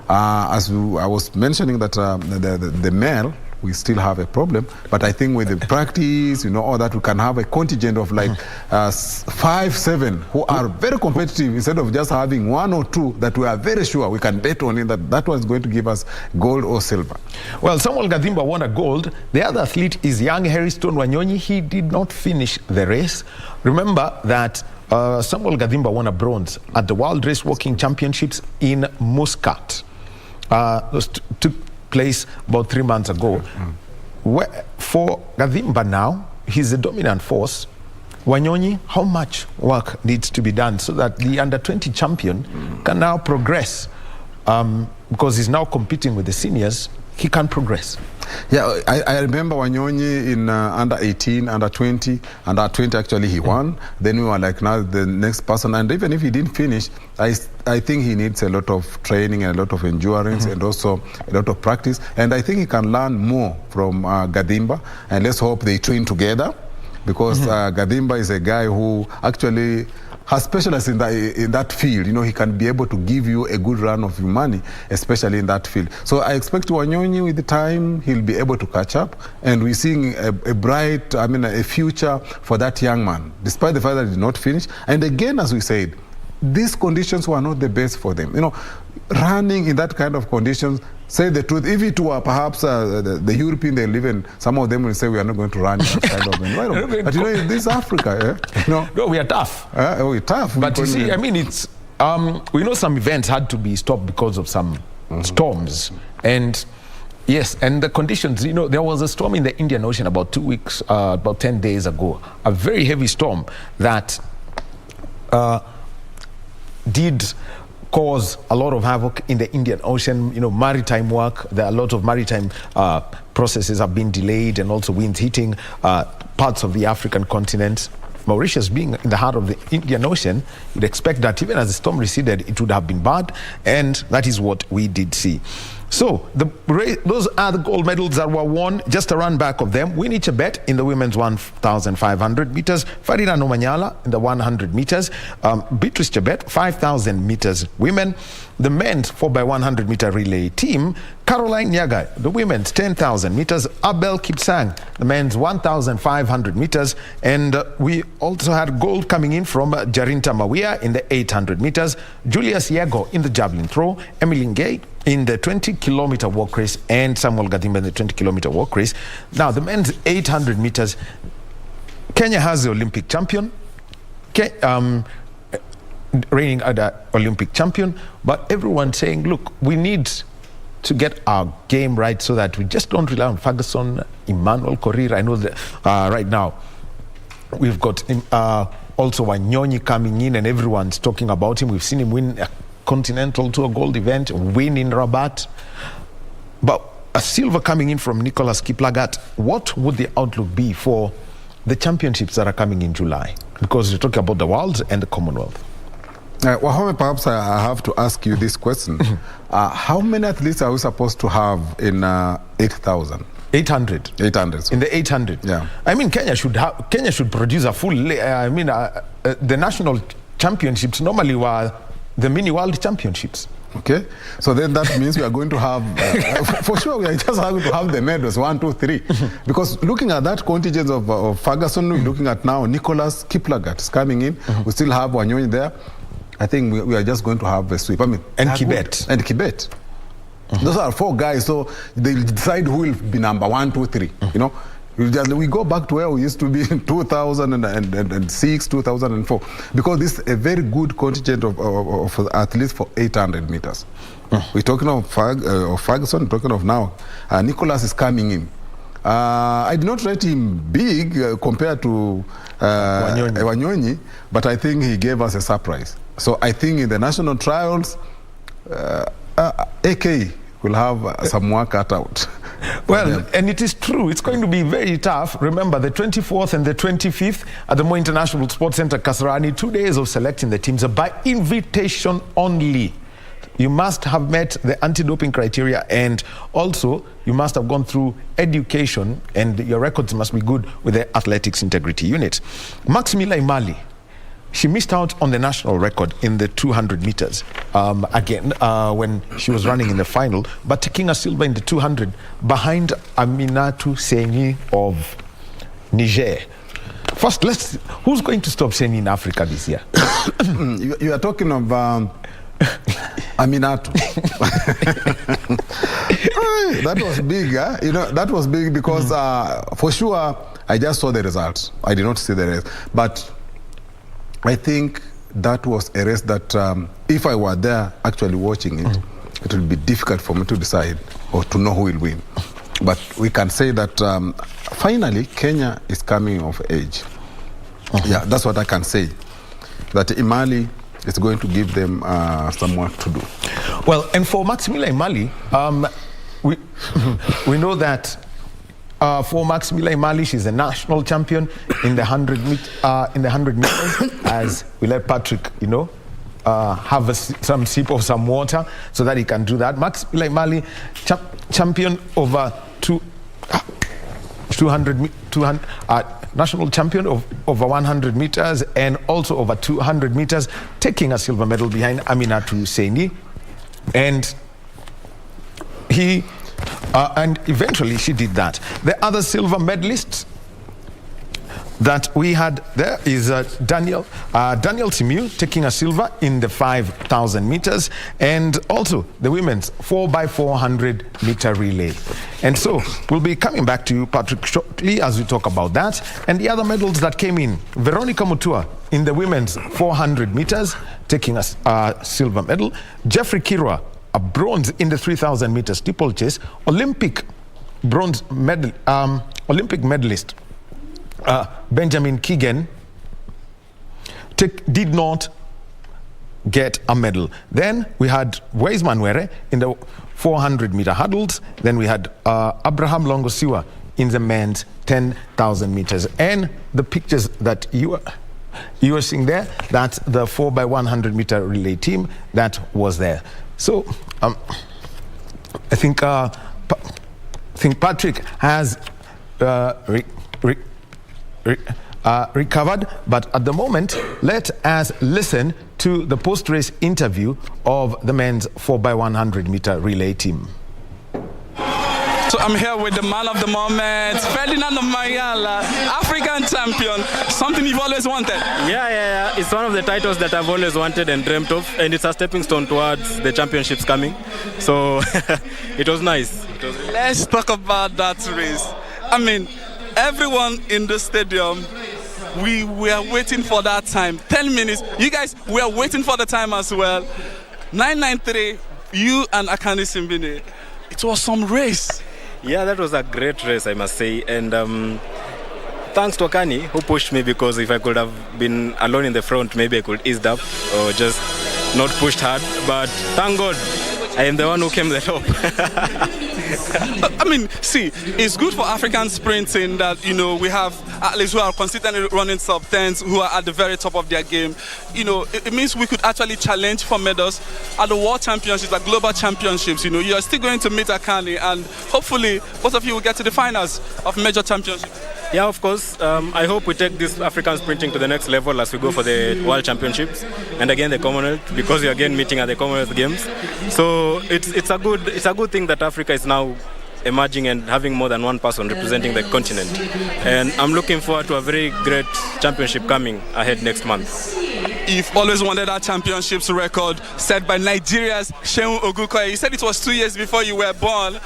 As I was mentioning that the male, we still have a problem. But I think with the practice, all that, we can have a contingent of like 5, 7 who are very competitive, instead of just having 1 or 2 that we are very sure we can bet on it, that was going to give us gold or silver. Well, Samuel Gadhimba won a gold. The other athlete is young Harrison Wanyonyi. He did not finish the race. Remember that Samuel Gadhimba won a bronze at the World Race Walking Championships in Muscat. Took place about 3 months ago. For Gadhimba now, he's the dominant force. Wanyonyi, how much work needs to be done so that the under-20 champion can now progress? Because he's now competing with the seniors, he can progress. Yeah, I remember Wanyonyi in under-18, under-20. Under-20 actually he won. Then we were like, now the next person. And even if he didn't finish, I think he needs a lot of training and a lot of endurance and also a lot of practice. And I think he can learn more from Gadhimba. And let's hope they train together, because Gadhimba is a guy who actually has specialized in that field. He can be able to give you a good run of money, especially in that field. So I expect Wanyonyi, with the time, he'll be able to catch up. And we're seeing a bright, a future for that young man, despite the fact that he did not finish. And again, as we said, these conditions were not the best for them. Running in that kind of conditions, say the truth, if it were perhaps the European they live in, some of them will say we are not going to run in that kind of environment. But this is Africa. No, we are tough. We're tough. But you see, it's we know some events had to be stopped because of some storms. And yes, and the conditions, there was a storm in the Indian Ocean about 10 days ago, a very heavy storm that did cause a lot of havoc in the Indian Ocean. Maritime work, there are a lot of maritime processes have been delayed, and also winds hitting parts of the African continent. Mauritius being in the heart of the Indian Ocean, you'd expect that even as the storm receded, it would have been bad, and that is what we did see. So those are the gold medals that were won. Just a run back of them. Winnie Chebet in the women's 1,500 meters. Farina Nomanyala in the 100 meters. Beatrice Chebet, 5,000 meters women. The men's 4x100 meter relay team. Caroline Nyaga, the women's 10,000 meters. Abel Kipsang, the men's 1,500 meters. And we also had gold coming in from Jarinta Mawia in the 800 meters. Julius Yego in the javelin throw. Emily Ngei in the 20-kilometer walk race, and Samuel Gadhimba in the 20-kilometer walk race. Now, the men's 800 meters, Kenya has the Olympic champion. reigning Olympic champion, but everyone saying, look, we need to get our game right so that we just don't rely on Ferguson, Emmanuel Korir. I know that right now we've got also Wanyonyi coming in and everyone's talking about him. We've seen him win a Continental Tour Gold event, win in Rabat. But a silver coming in from Nicholas Kiplagat. What would the outlook be for the championships that are coming in July? Because you're talking about the Worlds and the Commonwealth. Wahome, perhaps I have to ask you this question. How many athletes are we supposed to have in 8,000? 800. 800. In the 800. Yeah. I mean, Kenya should produce a full. The national championships normally were the mini world championships. Okay, so then that means we are going to have, for sure, we are just going to have the medals 1, 2, 3. Because looking at that contingent of Ferguson, we're looking at now Nicholas Kiplagat is coming in. We still have Wanyonyi there. I think we are just going to have a sweep. I mean, and Kibet. And Kibet. Those are 4 guys, so they'll decide who will be number 1, 2, 3. You know, we go back to where we used to be in 2006, 2004, because this is a very good contingent of athletes for 800 meters. We're talking of Ferguson, talking of now. Nicholas is coming in. I did not rate him big compared to Wanyonyi, but I think he gave us a surprise. So I think in the national trials, AK will have some work cut out. Well, and it is true. It's going to be very tough. Remember, the 24th and the 25th at the Moi International Sports Center, Kasarani, 2 days of selecting the teams are by invitation only. You must have met the anti-doping criteria, and also you must have gone through education, and your records must be good with the Athletics Integrity Unit. Maximila Imali, she missed out on the national record in the 200 meters again when she was running in the final, but taking a silver in the 200 behind Aminatu Seni of Niger. First, who's going to stop Seni in Africa this year? You are talking of Aminatu. That was big, huh? You know, that was big because for sure I just saw the results. I did not see the rest, but I think that was a race that if I were there actually watching it, it would be difficult for me to decide or to know who will win. But we can say that finally Kenya is coming of age. Yeah, that's what I can say. That Imali is going to give them some work to do. Well, and for Maximila Imali, we know that for Maximila Imali, she's a national champion in the 100 meters. As we let Patrick, have some sip of some water so that he can do that. Maximila Imali, champion over 200 national champion of over 100 meters and also over 200 meters, taking a silver medal behind Aminatu Seni. And and eventually she did that. The other silver medalist that we had there is Daniel Simiu, taking a silver in the 5,000 meters, and also the women's 4x400 meter relay. And so we'll be coming back to you, Patrick, shortly as we talk about that. And the other medals that came in, Veronica Mutua in the women's 400 meters, taking a silver medal. Jeffrey Kirwa, a bronze in the 3,000 meter steeplechase. Olympic medalist Benjamin Keegan did not get a medal. Then we had Wais Manwere in the 400 meter hurdles. Then we had Abraham Longosiwa in the men's 10,000 meters. And the pictures that you are seeing there, that's the 4x100 meter relay team that was there. So I think Patrick has recovered, but at the moment, let us listen to the post-race interview of the men's 4x100 meter relay team. So I'm here with the man of the moment, Ferdinand Mayala, African champion, something you've always wanted. Yeah. It's one of the titles that I've always wanted and dreamt of, and it's a stepping stone towards the championships coming. So it was nice. Let's talk about that race. I mean, everyone in the stadium we were waiting for that time. 10 minutes. You guys were waiting for the time as well. 993, you and Akani Simbine. It was some race. Yeah, that was a great race, I must say. And thanks to Akani, who pushed me, because if I could have been alone in the front, maybe I could ease up or just not pushed hard. But thank God, I am the one who came to the top. I mean, see, it's good for African sprinting that, you know, we have athletes who are consistently running sub-10s, who are at the very top of their game. You know, it means we could actually challenge for medals at the World Championships, at Global Championships. You know, you are still going to meet Akani, and hopefully both of you will get to the finals of major championships. Yeah, of course. I hope we take this African sprinting to the next level as we go for the World Championships and again the Commonwealth, because we're again meeting at the Commonwealth Games. So it's a good thing that Africa is now emerging and having more than one person representing the continent. And I'm looking forward to a very great championship coming ahead next month. You've always wanted that championships record set by Nigeria's Seun Ogukoye. You said it was 2 years before you were born,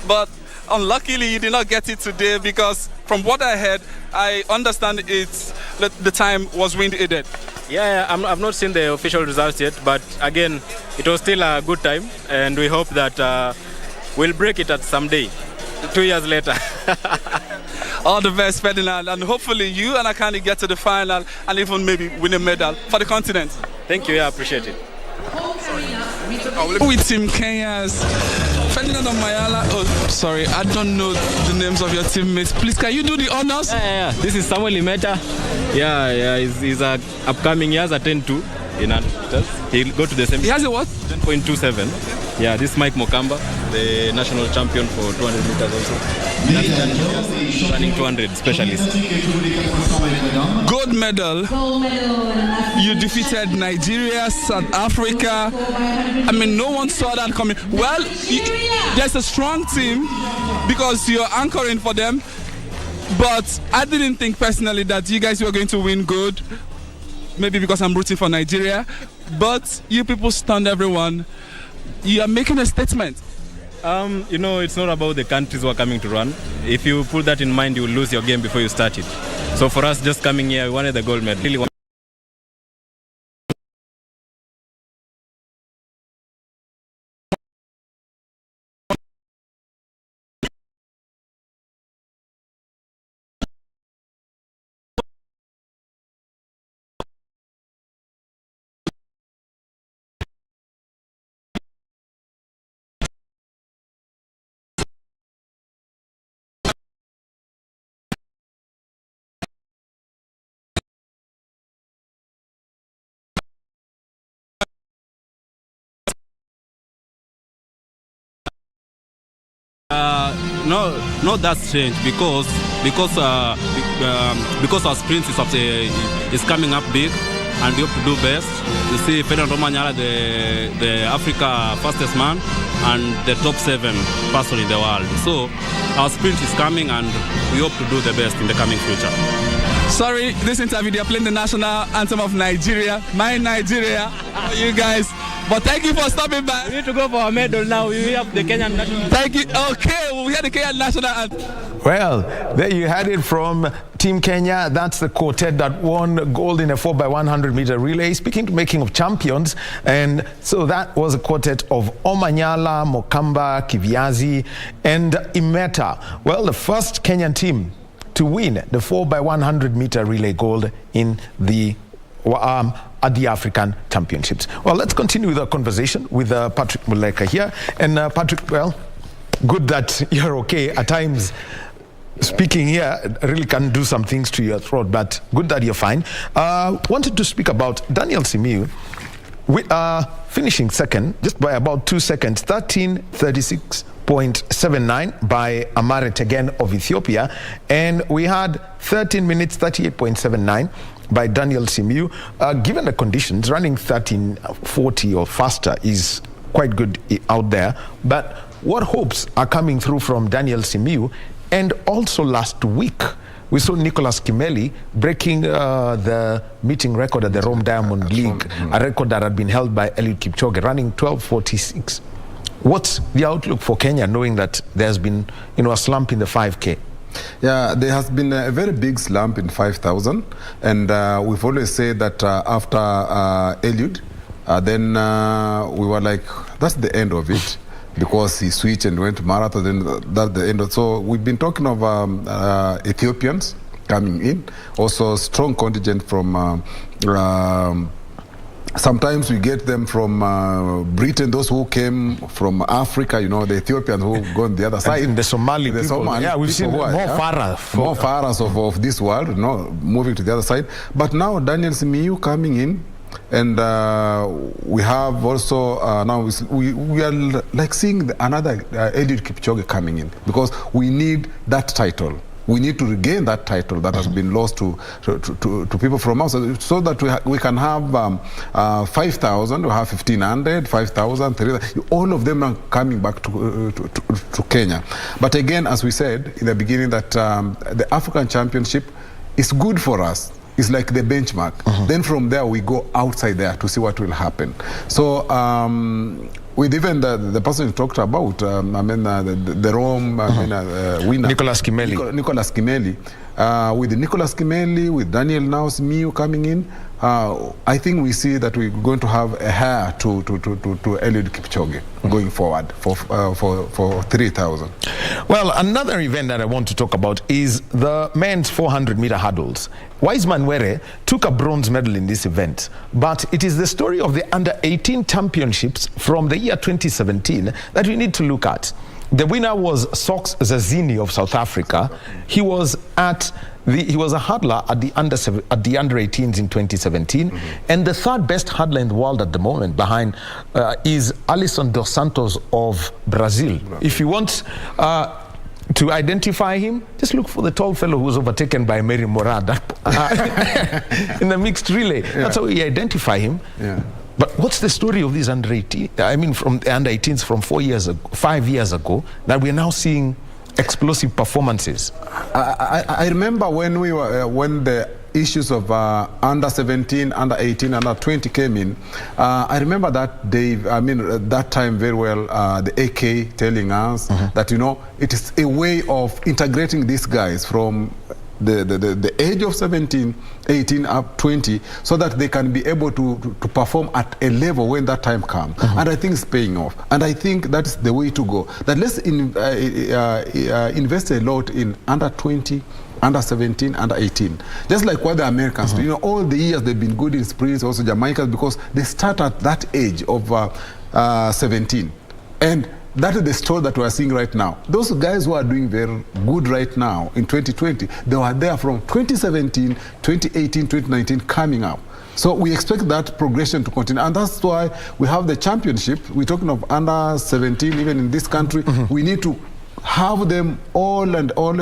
but unluckily you did not get it today, because from what I heard, I understand the time was wind aided. Yeah, I've not seen the official results yet, but again, it was still a good time, and we hope that we'll break it at some day, 2 years later. All the best, Ferdinand, and hopefully you and Akani get to the final and even maybe win a medal for the continent. Thank you, yeah, I appreciate it. With Team Kenya's Ferdinand Mayala. Oh, sorry, I don't know the names of your teammates. Please, can you do the honors? Yeah. This is Samuel Imeta. Yeah. He's upcoming. He has a 10.2 in Anthem. He'll go to the same. He has a what? 10.27. Yeah, this is Mike Mokamba, the national champion for 200 meters also. Running 200 specialist. Gold medal. You defeated Nigeria, South Africa. I mean, no one saw that coming. Well, there's a strong team because you're anchoring for them. But I didn't think personally that you guys were going to win gold. Maybe because I'm rooting for Nigeria. But you people stunned everyone. You are making a statement. You know, it's not about the countries who are coming to run. If you put that in mind, you will lose your game before you start it. So for us, just coming here, we wanted the gold medal. Really No, not that strange because our sprint is coming up big, and we hope to do best. You see, Ferdinand Omanyala, the Africa fastest man, and the top 7 person in the world. So our sprint is coming, and we hope to do the best in the coming future. Sorry, this interview they are playing the national anthem of Nigeria, my Nigeria, you guys. But thank you for stopping by. We need to go for a medal now. We have the Kenyan national. Thank you. Okay, we had the Kenyan national anthem. Well, there you had it from Team Kenya. That's the quartet that won gold in a 4x100 meter relay. Speaking of champions, and so that was a quartet of Omanyala, Mokamba, Kiviazi, and Imeta. Well, the first Kenyan team to win the 4x100 meter relay gold in the at the African Championships. Well, let's continue with our conversation with Patrick Muleka here. And Patrick, well, good that you're okay. At times, speaking here really can do some things to your throat, but good that you're fine. Wanted to speak about Daniel Simiyu, finishing second, just by about 2 seconds, 13:36.79 by Amare Tegen of Ethiopia. And we had 13 minutes, 38.79 by Daniel Simiyu. Given the conditions, running 13:40 or faster is quite good out there. But what hopes are coming through from Daniel Simiyu? And also last week, we saw Nicholas Kimeli breaking the meeting record at the Rome Diamond League, a record that had been held by Eliud Kipchoge, running 12:46. What's the outlook for Kenya, knowing that there's been, a slump in the 5K? Yeah, there has been a very big slump in 5,000, and we've always said that after Eliud, then we were like, that's the end of it, because he switched and went to marathon, then that's the end of it. So we've been talking of Ethiopians coming in, also strong contingent from sometimes we get them from Britain, those who came from Africa, you know, the Ethiopians who go on the other side. And the Somali people. Yeah, we've seen more Pharaohs of this world, you know, moving to the other side. But now Daniel Simiyu coming in, and we have also now we are like seeing another Eliud Kipchoge coming in, because we need that title. We need to regain that title that has been lost to people from us, so that we can have 5,000, we have 1,500, 5,000, 3,000. All of them are coming back to Kenya. But again, as we said in the beginning, that the African Championship is good for us. It's like the benchmark. Then from there we go outside there to see what will happen. So with even the person you talked about, the Rome winner, Nicholas Kimeli. Nicholas Kimeli. With Nicholas Kimeli, with Daniel now Simiyu coming in, I think we see that we're going to have a heir to Eliud Kipchoge going forward for 3,000. Well, another event that I want to talk about is the men's 400-meter hurdles. Wiseman Were took a bronze medal in this event, but it is the story of the under-18 championships from the year 2017 that we need to look at. The winner was Sox Zazini of South Africa. He was a hurdler at the under-18s in 2017, and the third best hurdler in the world at the moment behind is Alisson dos Santos of Brazil. If you want to identify him, just look for the tall fellow who was overtaken by Mary Morad in the mixed relay. That's how we identify him. But what's the story of these under-18? I mean, from the under-18s from 5 years ago, that we're now seeing explosive performances. I remember when we were when the issues of under-17, under-18, under-20 came in. I remember that day. I mean, that time very well. The AK telling us that, you know, it is a way of integrating these guys from the age of 17, 18 up 20, so that they can be able to perform at a level when that time comes. And I think it's paying off. And I think that's the way to go. That let's invest a lot in under 20, under 17, under 18. Just like what the Americans do. You know, all the years they've been good in sprints, also Jamaicans, because they start at that age of 17. And that is the story that we are seeing right now. Those guys who are doing very good right now in 2020, they were there from 2017, 2018, 2019 coming up. So we expect that progression to continue. And that's why we have the championship. We're talking of under 17, even in this country. We need to have them all and all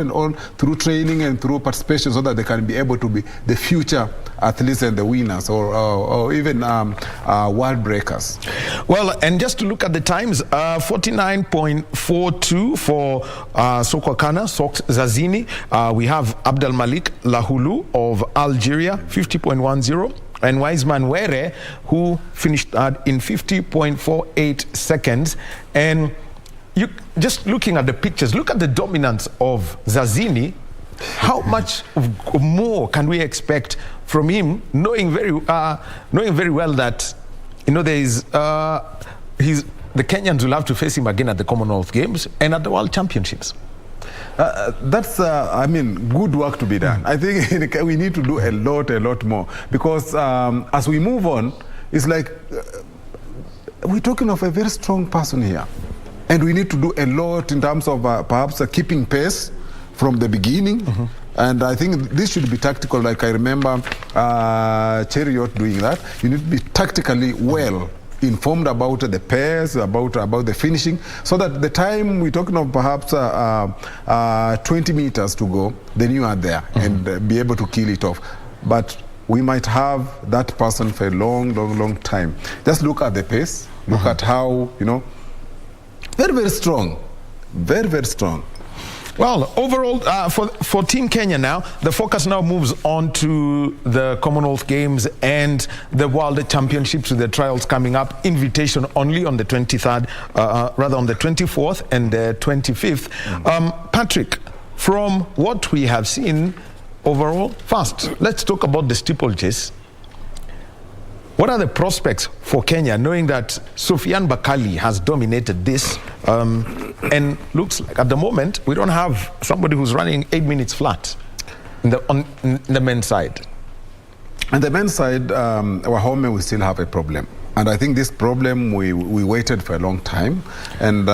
through training and through participation, so that they can be able to be the future athletes and the winners, or even world breakers. Well, and just to look at the times, 49.42 for Sokwakana, Sox Zazini. We have Abdel Malik Lahulu of Algeria, 50.10. And Wiseman Were, who finished in 50.48 seconds. And you just looking at the pictures, look at the dominance of Zazini. How much more can we expect from him, knowing very well that, you know, there is the Kenyans will have to face him again at the Commonwealth Games and at the World Championships. That's, I mean, good work to be done. I think we need to do a lot more, because as we move on, it's like we're talking of a very strong person here. And we need to do a lot in terms of perhaps keeping pace from the beginning. And I think this should be tactical. Like I remember Chariot doing that. You need to be tactically well informed about the pairs, about the finishing, so that the time we're talking of perhaps 20 meters to go, then you are there and be able to kill it off. But we might have that person for a long time. Just look at the pace, look at how, you know, very strong, very strong. Well, overall, for Team Kenya now, the focus now moves on to the Commonwealth Games and the World Championships, with the trials coming up. Invitation only on the 23rd, rather on the 24th and the 25th. Patrick, from what we have seen overall. First, let's talk about the steeplechase. What are the prospects for Kenya, knowing that Sufyan Bakali has dominated this, and looks like at the moment we don't have somebody who's running 8 minutes flat in the men's side? On the men's side, Wahome, we still have a problem. And I think this problem, we waited for a long time. And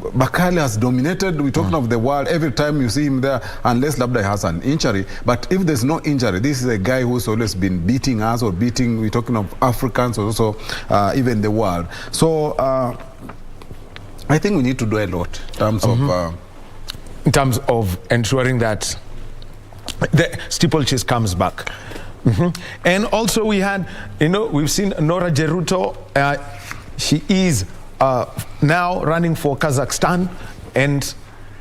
Bakali has dominated. We're talking of the world. Every time you see him there, unless Labda has an injury. But if there's no injury, this is a guy who's always been beating us or beating, we're talking of Africans, also even the world. So I think we need to do a lot in terms of ensuring that the steeplechase comes back. And also we had, we've seen Nora Jeruto. She is now running for Kazakhstan, and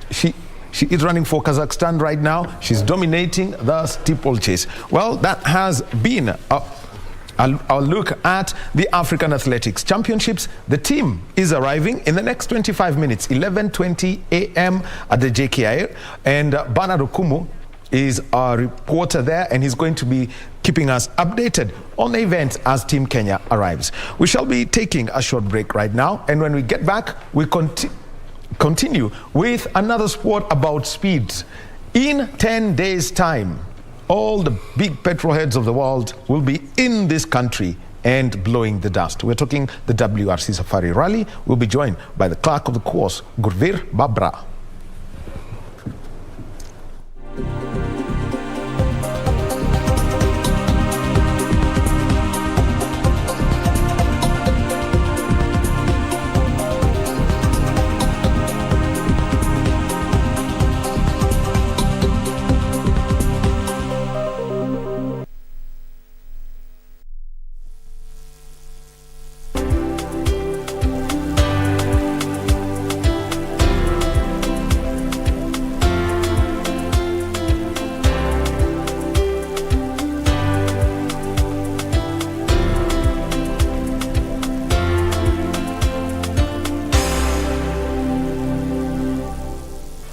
she is running for Kazakhstan right now. She's dominating the steeplechase. Well, that has been I'll look at the African Athletics Championships. The team is arriving in the next 25 minutes, 11:20 a.m. at the JKI, and Bernard Okumu is a reporter there, and he's going to be keeping us updated on the event as Team Kenya arrives. We shall be taking a short break right now, and when we get back, we continue with another sport about speed. In 10 days' time, all the big petrol heads of the world will be in this country and blowing the dust. We're talking the Wrc Safari Rally. We'll be joined by the clerk of the course, Gurveer Babra.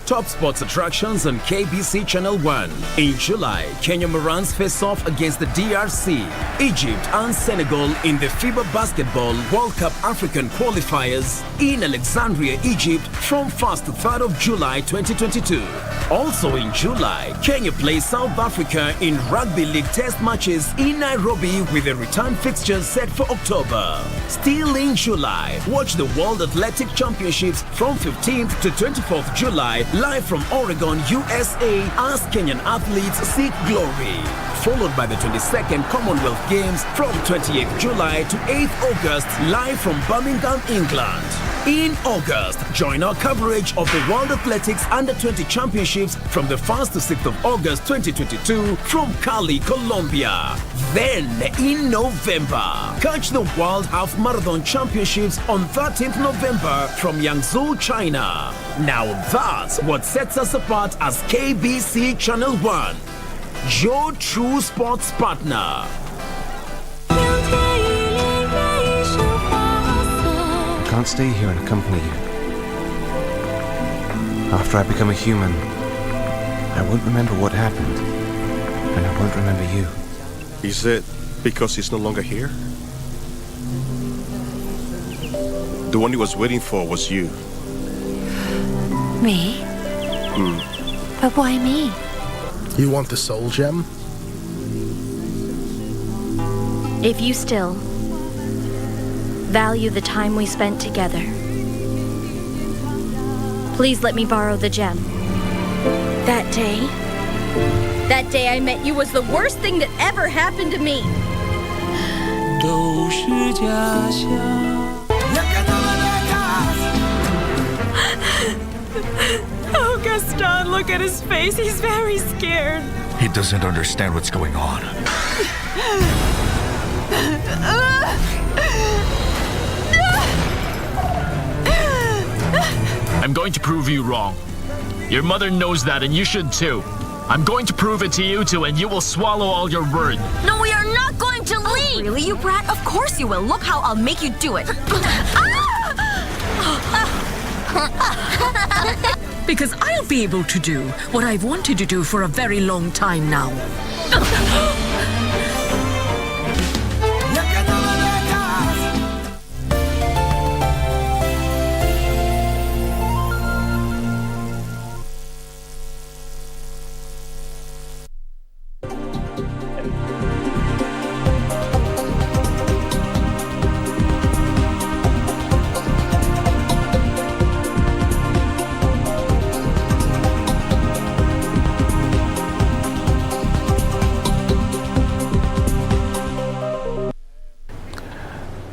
Top sports attractions on KBC Channel 1. In July, Kenya Morans face off against the DRC, Egypt and Senegal in the FIBA Basketball World Cup African qualifiers in Alexandria, Egypt from 1st to 3rd of July 2022. Also in July, Kenya plays South Africa in Rugby League test matches in Nairobi with a return fixture set for October. Still in July, watch the World Athletic Championships from 15th to 24th July live from Oregon, USA as Kenyan athletes seek glory. Followed by the 22nd Commonwealth Games from 28th July to 8th August live from Birmingham, England. In August, join our coverage of the World Athletics Under-20 Championships from the 1st to 6th of August 2022 from Cali, Colombia. Then, in November, catch the World Half Marathon Championships on 13th November from Yangzhou, China. Now that's what sets us apart as KBC Channel 1, your true sports partner. I can't stay here and accompany you. After I become a human, I won't remember what happened, and I won't remember you. Is it because he's no longer here? The one he was waiting for was you. Me? But why me? You want the soul gem? If you still value the time we spent together, please let me borrow the gem. That day I met you was the worst thing that ever happened to me. Oh, Gaston, look at his face. He's very scared. He doesn't understand what's going on. I'm going to prove you wrong. Your mother knows that, and you should too. I'm going to prove it to you two, and you will swallow all your words. No, we are not going to leave! Really, you brat? Of course you will. Look how I'll make you do it. because I'll be able to do what I've wanted to do for a very long time now.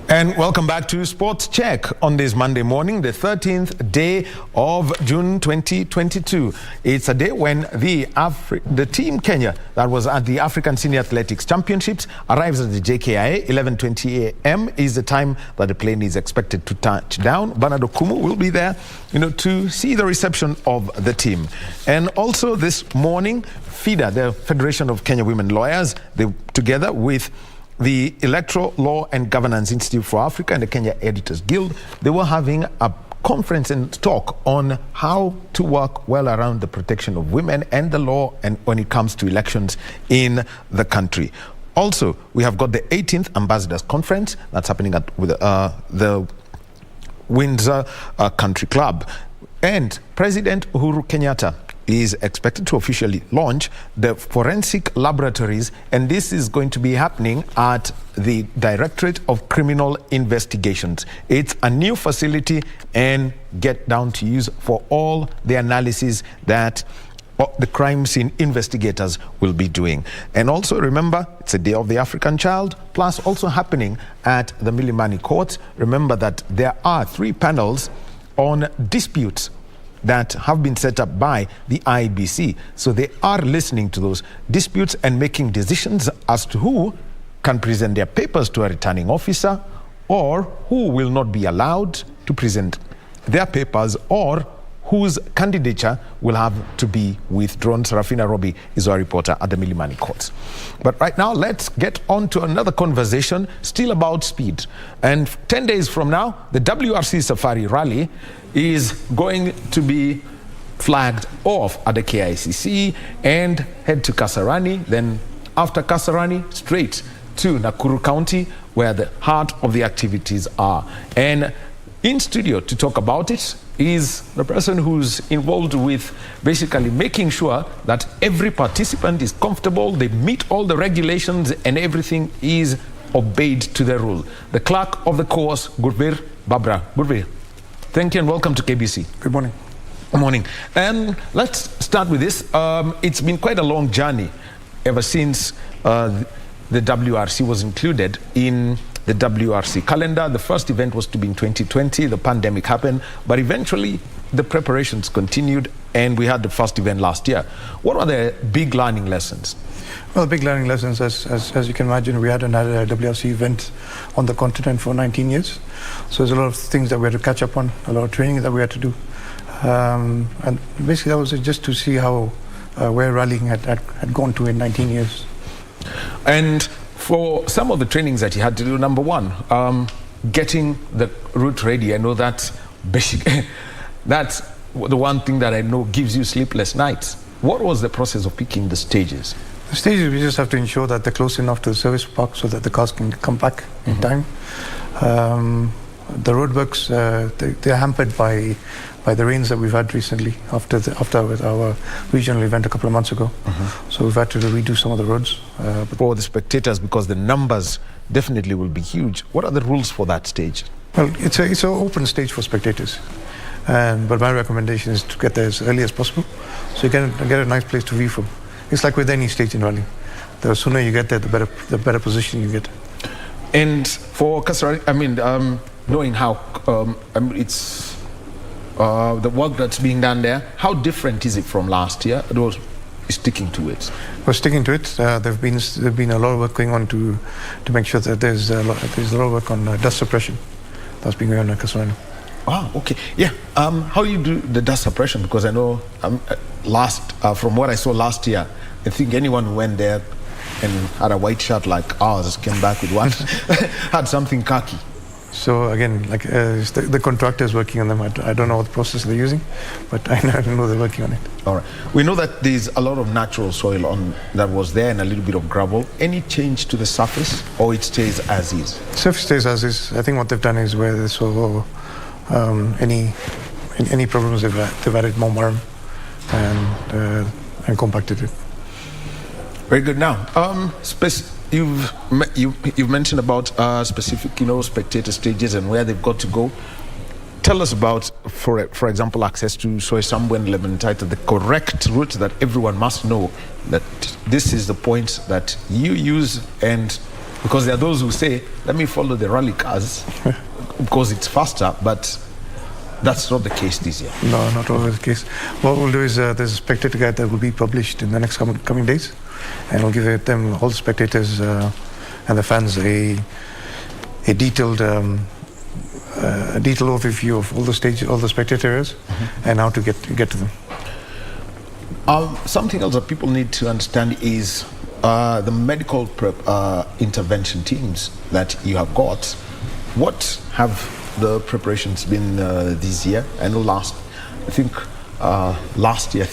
And welcome back to Sports Check on this Monday morning, the 13th day of June 2022. It's a day when the Team Kenya that was at the African Senior Athletics Championships arrives at the JKIA. 11:20 a.m. is the time that the plane is expected to touch down. Bernard Okumu will be there, to see the reception of the team. And also this morning, FIDA, the Federation of Kenya Women Lawyers, they together with the Electoral Law and Governance Institute for Africa and the Kenya Editors Guild, they were having a conference and talk on how to work well around the protection of women and the law and when it comes to elections in the country. Also, we have got the 18th Ambassadors Conference that's happening at the Windsor Country Club. And President Uhuru Kenyatta is expected to officially launch the forensic laboratories, and this is going to be happening at the Directorate of Criminal Investigations. It's a new facility and get down to use for all the analysis that the crime scene investigators will be doing. And also remember, it's a Day of the African Child, plus also happening at the Milimani Courts. Remember that there are 3 panels on disputes that have been set up by the IBC. So they are listening to those disputes and making decisions as to who can present their papers to a returning officer or who will not be allowed to present their papers or whose candidature will have to be withdrawn. Serafina Robi is our reporter at the Milimani Courts. But right now, let's get on to another conversation, still about speed. And 10 days from now, the Wrc Safari Rally is going to be flagged off at the KICC and head to Kasarani. Then after Kasarani, straight to Nakuru County, where the heart of the activities are. And in studio to talk about it is the person who's involved with basically making sure that every participant is comfortable, they meet all the regulations and everything is obeyed to the rule. The clerk of the course, Gurveer Babra. Gurveer, thank you and welcome to KBC. Good morning. Good morning. And let's start with this. It's been quite a long journey ever since the WRC was included in the WRC calendar. The first event was to be in 2020. The pandemic happened, but eventually the preparations continued and we had the first event last year. What are the big learning lessons? Well, big learning lessons, as you can imagine, we hadn't had a WRC event on the continent for 19 years. So there's a lot of things that we had to catch up on, a lot of training that we had to do. And basically that was just to see how where rallying had gone to in 19 years. And for some of the trainings that you had to do, number one, getting the route ready. I know that's basic. That's the one thing that I know gives you sleepless nights. What was the process of picking the stages? The stages, we just have to ensure that they're close enough to the service park so that the cars can come back in time. The roadworks, they're hampered by the rains that we've had recently after our regional event a couple of months ago. So we've had to redo some of the roads. For the spectators, because the numbers definitely will be huge, what are the rules for that stage? Well, it's an open stage for spectators. But my recommendation is to get there as early as possible so you can get a nice place to view from. It's like with any stage in rally. The sooner you get there, the better position you get. And for Kasarani, knowing how it's the work that's being done there, how different is it from last year? Those sticking to it. We're sticking to it. There've been a lot of work going on to make sure that there's a lot of work on dust suppression that's been going on at Kasarani. Wow, okay. Yeah. How do you do the dust suppression? Because I know from what I saw last year, I think anyone who went there and had a white shirt like ours came back with one, had something khaki. So again, like the contractor is working on them. I don't know what process they're using, but I know they're working on it. All right. We know that there's a lot of natural soil that was there and a little bit of gravel. Any change to the surface, or it stays as is? Surface stays as is. I think what they've done is where they saw any problems, they've added more marm and compacted it. Very good. Now, you've mentioned about specific, spectator stages and where they've got to go. Tell us about, for example, access to Soisambu and Untitled, the correct route that everyone must know that this is the point that you use, and because there are those who say, let me follow the rally cars because it's faster, but that's not the case this year. No, not always the case. What we'll do is there's a spectator guide that will be published in the next coming days, and we'll give them, all the spectators and the fans, a detailed overview of all the stages, all the spectator areas, and how to get to them. Something else that people need to understand is the medical intervention teams that you have got. What have the preparations been this year? I know last year, at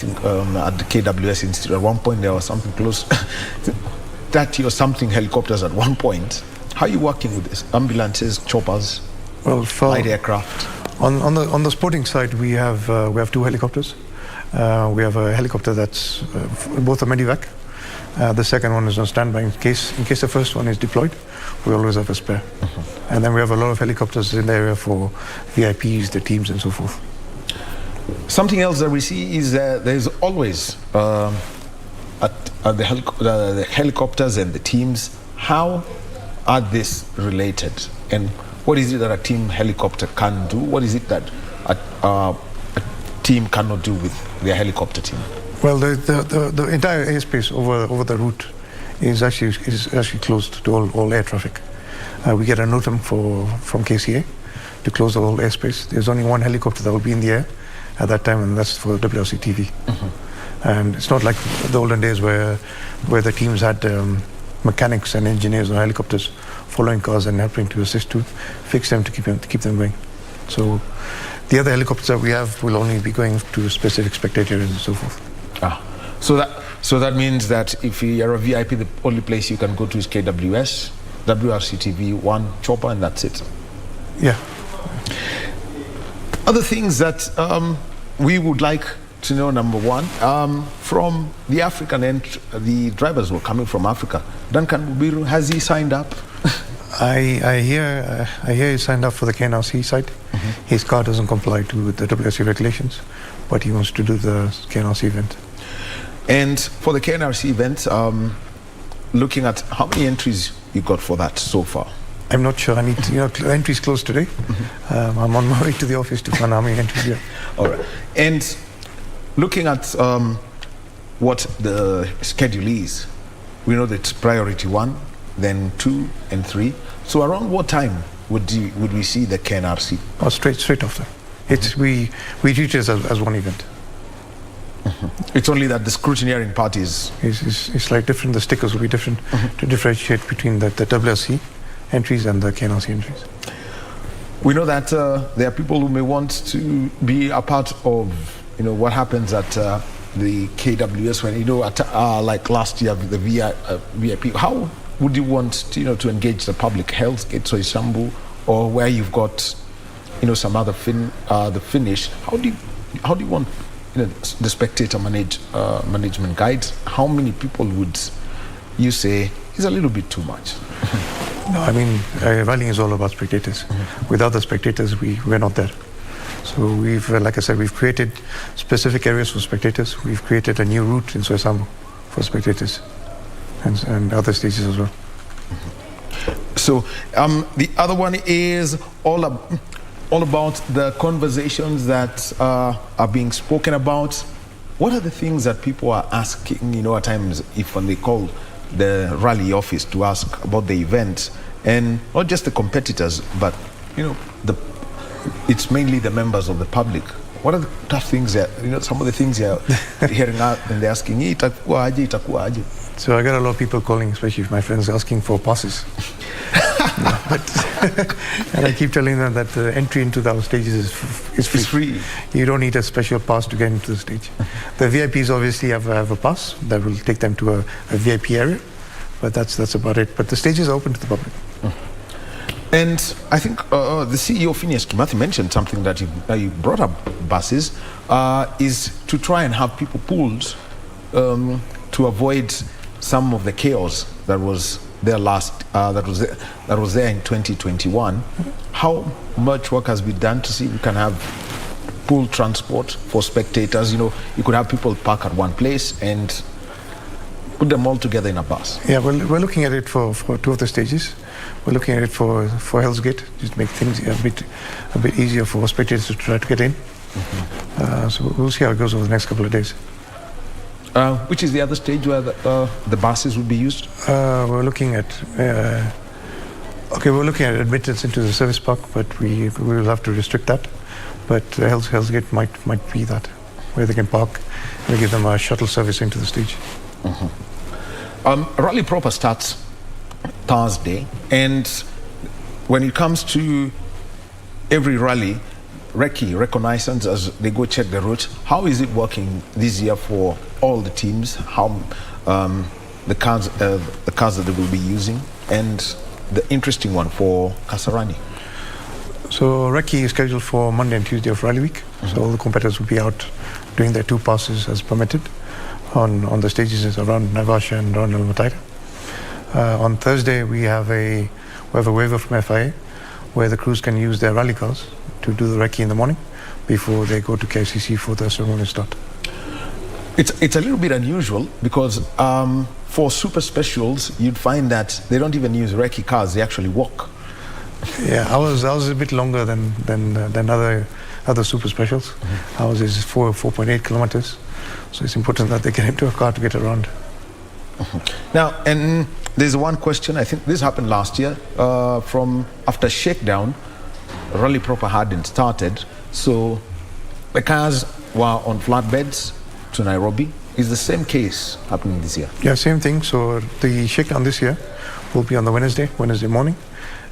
the KWS Institute, at one point there was something close 30 or something helicopters at one point. How are you working with this? Ambulances, choppers, light aircraft? On the sporting side, we have 2 helicopters. We have a helicopter that's both a medivac. The second one is on standby in case the first one is deployed. We always have a spare. And then we have a lot of helicopters in the area for VIPs, the teams, and so forth. Something else that we see is there's always the helicopters and the teams. How are these related? And what is it that a team helicopter can do? What is it that a team cannot do with their helicopter team? Well, the entire airspace over the route is actually closed to all air traffic. We get a NOTAM from KCA to close the whole airspace. There's only one helicopter that will be in the air at that time, and that's for WRC TV. And it's not like the olden days where the teams had mechanics and engineers on helicopters following cars and helping to assist to fix them to keep them going. So the other helicopters that we have will only be going to specific spectator areas and so forth. So that means that if you are a VIP, the only place you can go to is KWS, WRC TV, one chopper, and that's it. Yeah. Other things that we would like to know, number one, from the African end, the drivers were coming from Africa. Duncan Bubiru, has he signed up? I hear he signed up for the KNRC side. His car doesn't comply to the WRC regulations, but he wants to do the KNRC event. And for the KNRC event, looking at how many entries you got for that so far? I'm not sure. I need to, entries closed today. I'm on my way to the office to find how many entries there. All right. And looking at what the schedule is, we know that it's priority 1, then 2 and 3. So around what time would we see the KNRC? Oh, straight after. It's we treat it as one event. It's only that the scrutineering part is like different. The stickers will be different to differentiate between the WRC entries and the KNRC entries. We know that there are people who may want to be a part of what happens at the KWS when like last year with the VIP. How would you want to engage the public? Health Gate, Soisambu, or where you've got some other the finish? How do you want the spectator management guides? How many people would you say is a little bit too much? No, I mean, rallying is all about spectators. Without the spectators, we're not there. So we've, like I said, we've created specific areas for spectators. We've created a new route in Soisambu for spectators and other stages as well. So the other one is all about the conversations that are being spoken about. What are the things that people are asking, at times when they call the rally office to ask about the event, and not just the competitors, but it's mainly the members of the public. What are the tough things that some of the things you're hearing out and they're asking, itakuwa aje? So I got a lot of people calling, especially my friends, asking for passes. And I keep telling them that the entry into our stages is free. It's free. You don't need a special pass to get into the stage. The VIPs obviously have a pass that will take them to a VIP area, but that's about it. But the stages are open to the public. And I think the CEO, Phineas Kimathi, mentioned something that he brought up buses, is to try and have people pooled to avoid some of the chaos that was there that was there in 2021. How much work has been done to see we can have pooled transport for spectators? You know, you could have people park at one place and put them all together in a bus. Yeah, well, we're looking at it for two of the stages. We're looking at it for Hell's Gate, just make things a bit easier for spectators to try to get in. So we'll see how it goes over the next couple of days. Which is the other stage where the buses will be used? We're looking at admittance into the service park, but we will have to restrict that. But Hell's Gate might be that, where they can park and give them a shuttle service into the stage. Rally proper starts Thursday, and when it comes to every rally, Wrc reconnaissance as they go check the route. How is it working this year for all the teams? How the cars that they will be using, and the interesting one for Kasarani. So Wrc is scheduled for Monday and Tuesday of Rally Week. So all the competitors will be out doing their 2 passes as permitted on the stages around Naivasha and around El Mataira. On Thursday we have a waiver from FIA where the crews can use their rally cars to do the Wrc in the morning before they go to KCC for the ceremonial start. It's a little bit unusual because for super specials you'd find that they don't even use Wrc cars, they actually walk. Yeah, ours is a bit longer than other super specials. Ours is 4.8 kilometers, so it's important that they get into a car to get around. Now, and there's one question, I think this happened last year, from after shakedown, Rally proper hadn't started, so the cars were on flatbeds to Nairobi. Is the same case happening this year? Yeah, same thing. So the shakedown this year will be on the Wednesday morning,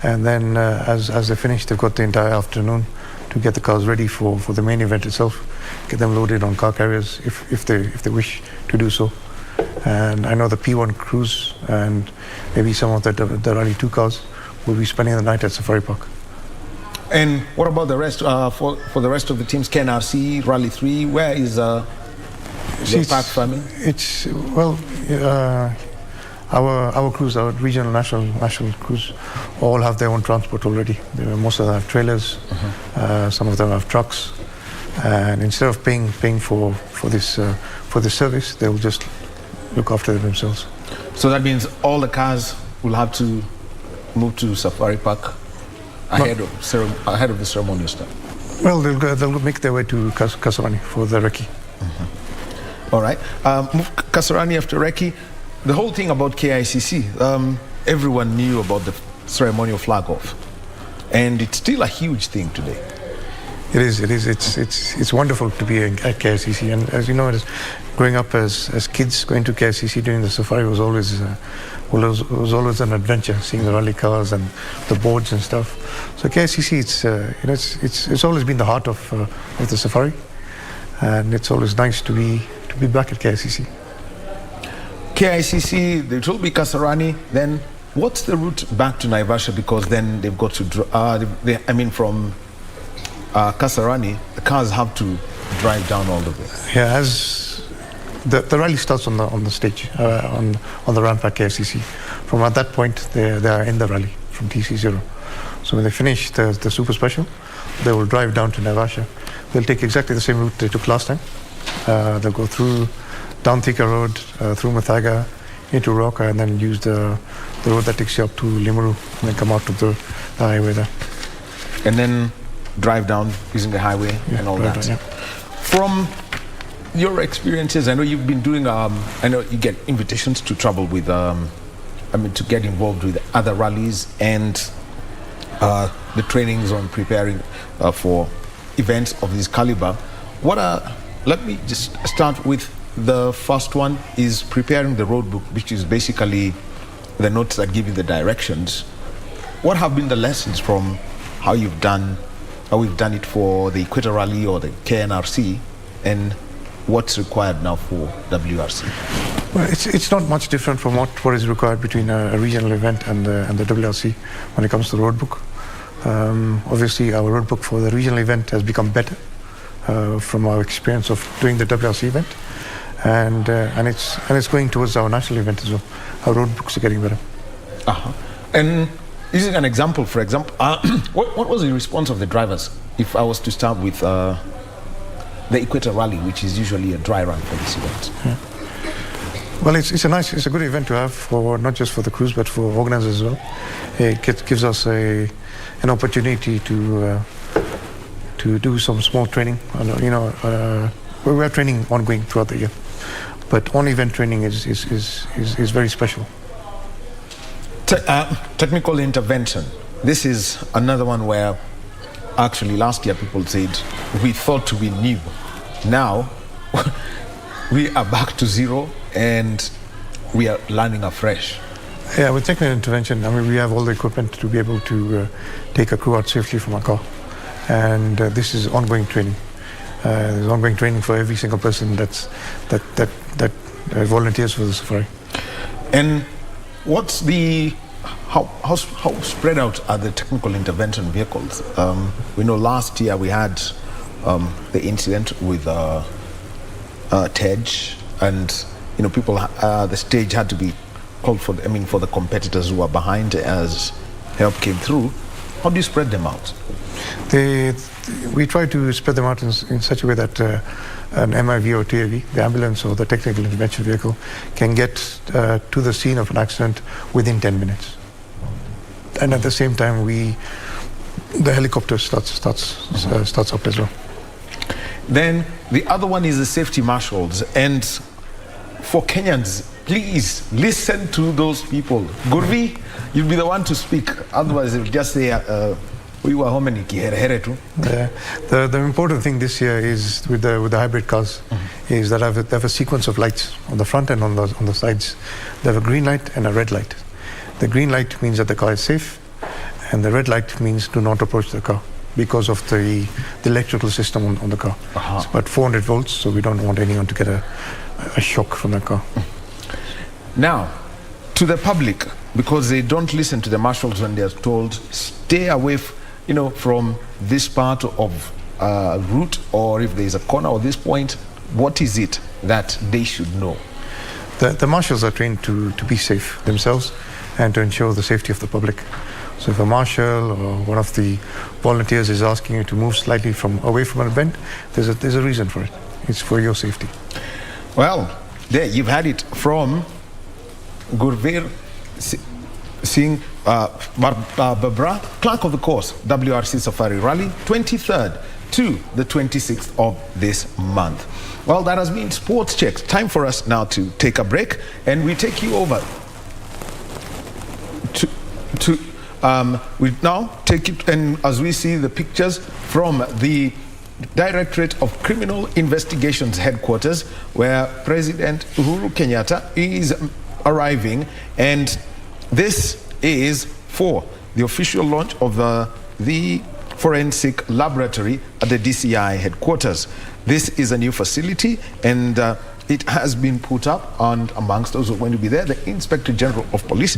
and then as they finish, they've got the entire afternoon to get the cars ready for the main event itself, get them loaded on car carriers if they wish to do so. And I know the P1 crews and maybe some of the Rally 2 cars will be spending the night at Safari Park. And what about the rest, for the rest of the teams, KNRC, Rally 3, where is the pack family? It's, well, our crews, our regional national crews, all have their own transport already. Most of them have trailers, some of them have trucks, and instead of paying for this service, they will just look after them themselves. So that means all the cars will have to move to Safari Park ahead of the ceremonial start. Well, they'll make their way to Kasarani for the Wrc. All right, Kasarani after Wrc. The whole thing about KICC, everyone knew about the ceremonial flag off, and it's still a huge thing today. It is. It's wonderful to be at KICC, and as you know, growing up as kids, going to KICC during the safari was always an adventure. Seeing the rally cars and the boards and stuff. So KICC, it's always been the heart of the safari, and it's always nice to be back at KICC. KICC, it will be Kasarani. Then, what's the route back to Naivasha? Because then they've got to, from Kasarani, the cars have to drive down all the way. Yeah, as the rally starts on the stage, on the ramp at KICC. From at that point, they are in the rally from TC0. So when they finish the super special, they will drive down to Naivasha. They'll take exactly the same route they took last time. They'll go down Thika Road, through Mathaga, into Roka, and then use the road that takes you up to Limuru, and then come out to the highway there. And then drive down using the highway and all that. Down, yeah. From your experiences, I know you've been doing, I know you get invitations to travel with, to get involved with other rallies and the trainings on preparing for events of this caliber. Let me just start with the first one, is preparing the road book, which is basically the notes that give you the directions. what have been the lessons from how we've done it for the Equator Rally or the KNRC, and what's required now for WRC? Well, it's not much different from what is required between a regional event and the WRC when it comes to the road book. Obviously, our road book for the regional event has become better from our experience of doing the WRC event, and it's going towards our national event as well. Our road books are getting better. And this is an example. For example, what was the response of the drivers? If I was to start with the Equator Rally, which is usually a dry run for this event. Yeah. Well, it's a good event to have for not just for the crews but for organizers as well. It gives us an opportunity to do some small training. We have training ongoing throughout the year, but on-event training is very special. Technical intervention. This is another one where actually last year people said we thought we knew. Now we are back to zero and we are learning afresh. Yeah, with technical intervention, we have all the equipment to be able to take a crew out safely from a car, and this is ongoing training. There's ongoing training for every single person that volunteers for the safari. And what's how spread out are the technical intervention vehicles? We know last year we had the incident with TEDge, and people, the stage had to be called for the competitors who were behind as help came through. How do you spread them out? We try to spread them out in such a way that an MIV or TAV, the ambulance or the technical intervention vehicle, can get to the scene of an accident within 10 minutes. And at the same time, the helicopter starts up as well. Then the other one is the safety marshals. And for Kenyans, please listen to those people. Gurvi, you'll be the one to speak. Otherwise, they'll just say, we were home and the important thing this year is with the hybrid cars is that they have a sequence of lights on the front and on the sides. They have a green light and a red light. The green light means that the car is safe, and the red light means do not approach the car because of the electrical system on the car. It's about 400 volts, so we don't want anyone to get a shock from the car. Now, to the public, because they don't listen to the marshals when they are told, stay away from this part of route, or if there is a corner or this point, what is it that they should know? The marshals are trained to be safe themselves and to ensure the safety of the public. So if a marshal or one of the volunteers is asking you to move slightly away from an event, there's a reason for it. It's for your safety. Well, there you've had it from Gurveer Singh Babra, clerk of the course, Wrc Safari Rally, 23rd to the 26th of this month. Well, that has been Sports Checks. Time for us now to take a break, and we take you over we now take it, and as we see the pictures from the Directorate of Criminal Investigations headquarters, where President Uhuru Kenyatta is arriving, and this is for the official launch of the forensic laboratory at the DCI headquarters. This is a new facility, and it has been put up, and amongst those who are going to be there, the Inspector General of Police,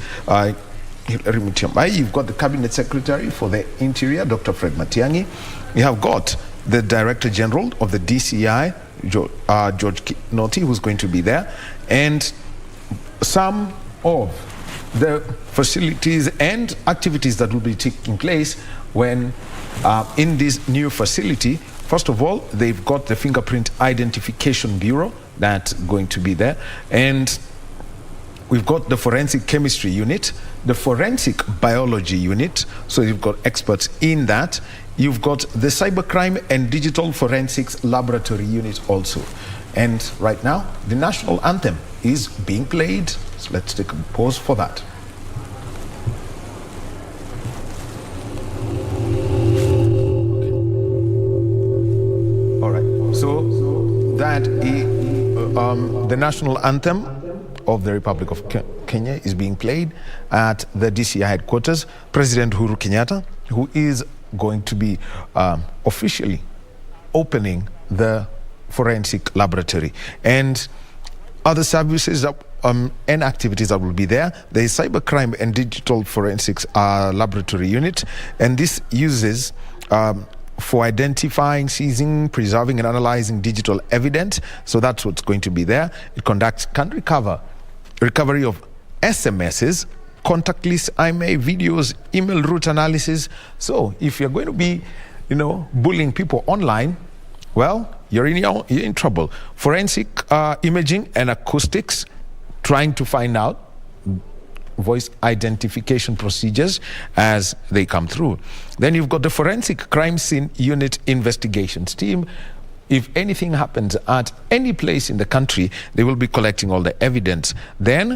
you've got the Cabinet Secretary for the Interior, Dr. Fred Matiang'i. You have got the Director General of the DCI, George Kinoti, who's going to be there, and some of the facilities and activities that will be taking place when in this new facility. First of all, they've got the Fingerprint Identification Bureau that's going to be there, and we've got the Forensic Chemistry Unit, the Forensic Biology Unit, so you've got experts in that. You've got the Cybercrime and Digital Forensics Laboratory Unit also. And right now, the National Anthem is being played. So let's take a pause for that. All right, so that is the National Anthem of the Republic of Kenya is being played at the DCI headquarters. President Uhuru Kenyatta, who is going to be officially opening the forensic laboratory, and other services and activities that will be there. There is cybercrime and digital forensics laboratory unit, and this uses for identifying, seizing, preserving, and analyzing digital evidence. So that's what's going to be there. It conducts recovery of SMSs, contact lists, IMEI, videos, email route analysis. So if you're going to be, bullying people online, well, you're in trouble. Forensic imaging and acoustics, trying to find out voice identification procedures as they come through. Then you've got the forensic crime scene unit investigations team. If anything happens at any place in the country, they will be collecting all the evidence. Then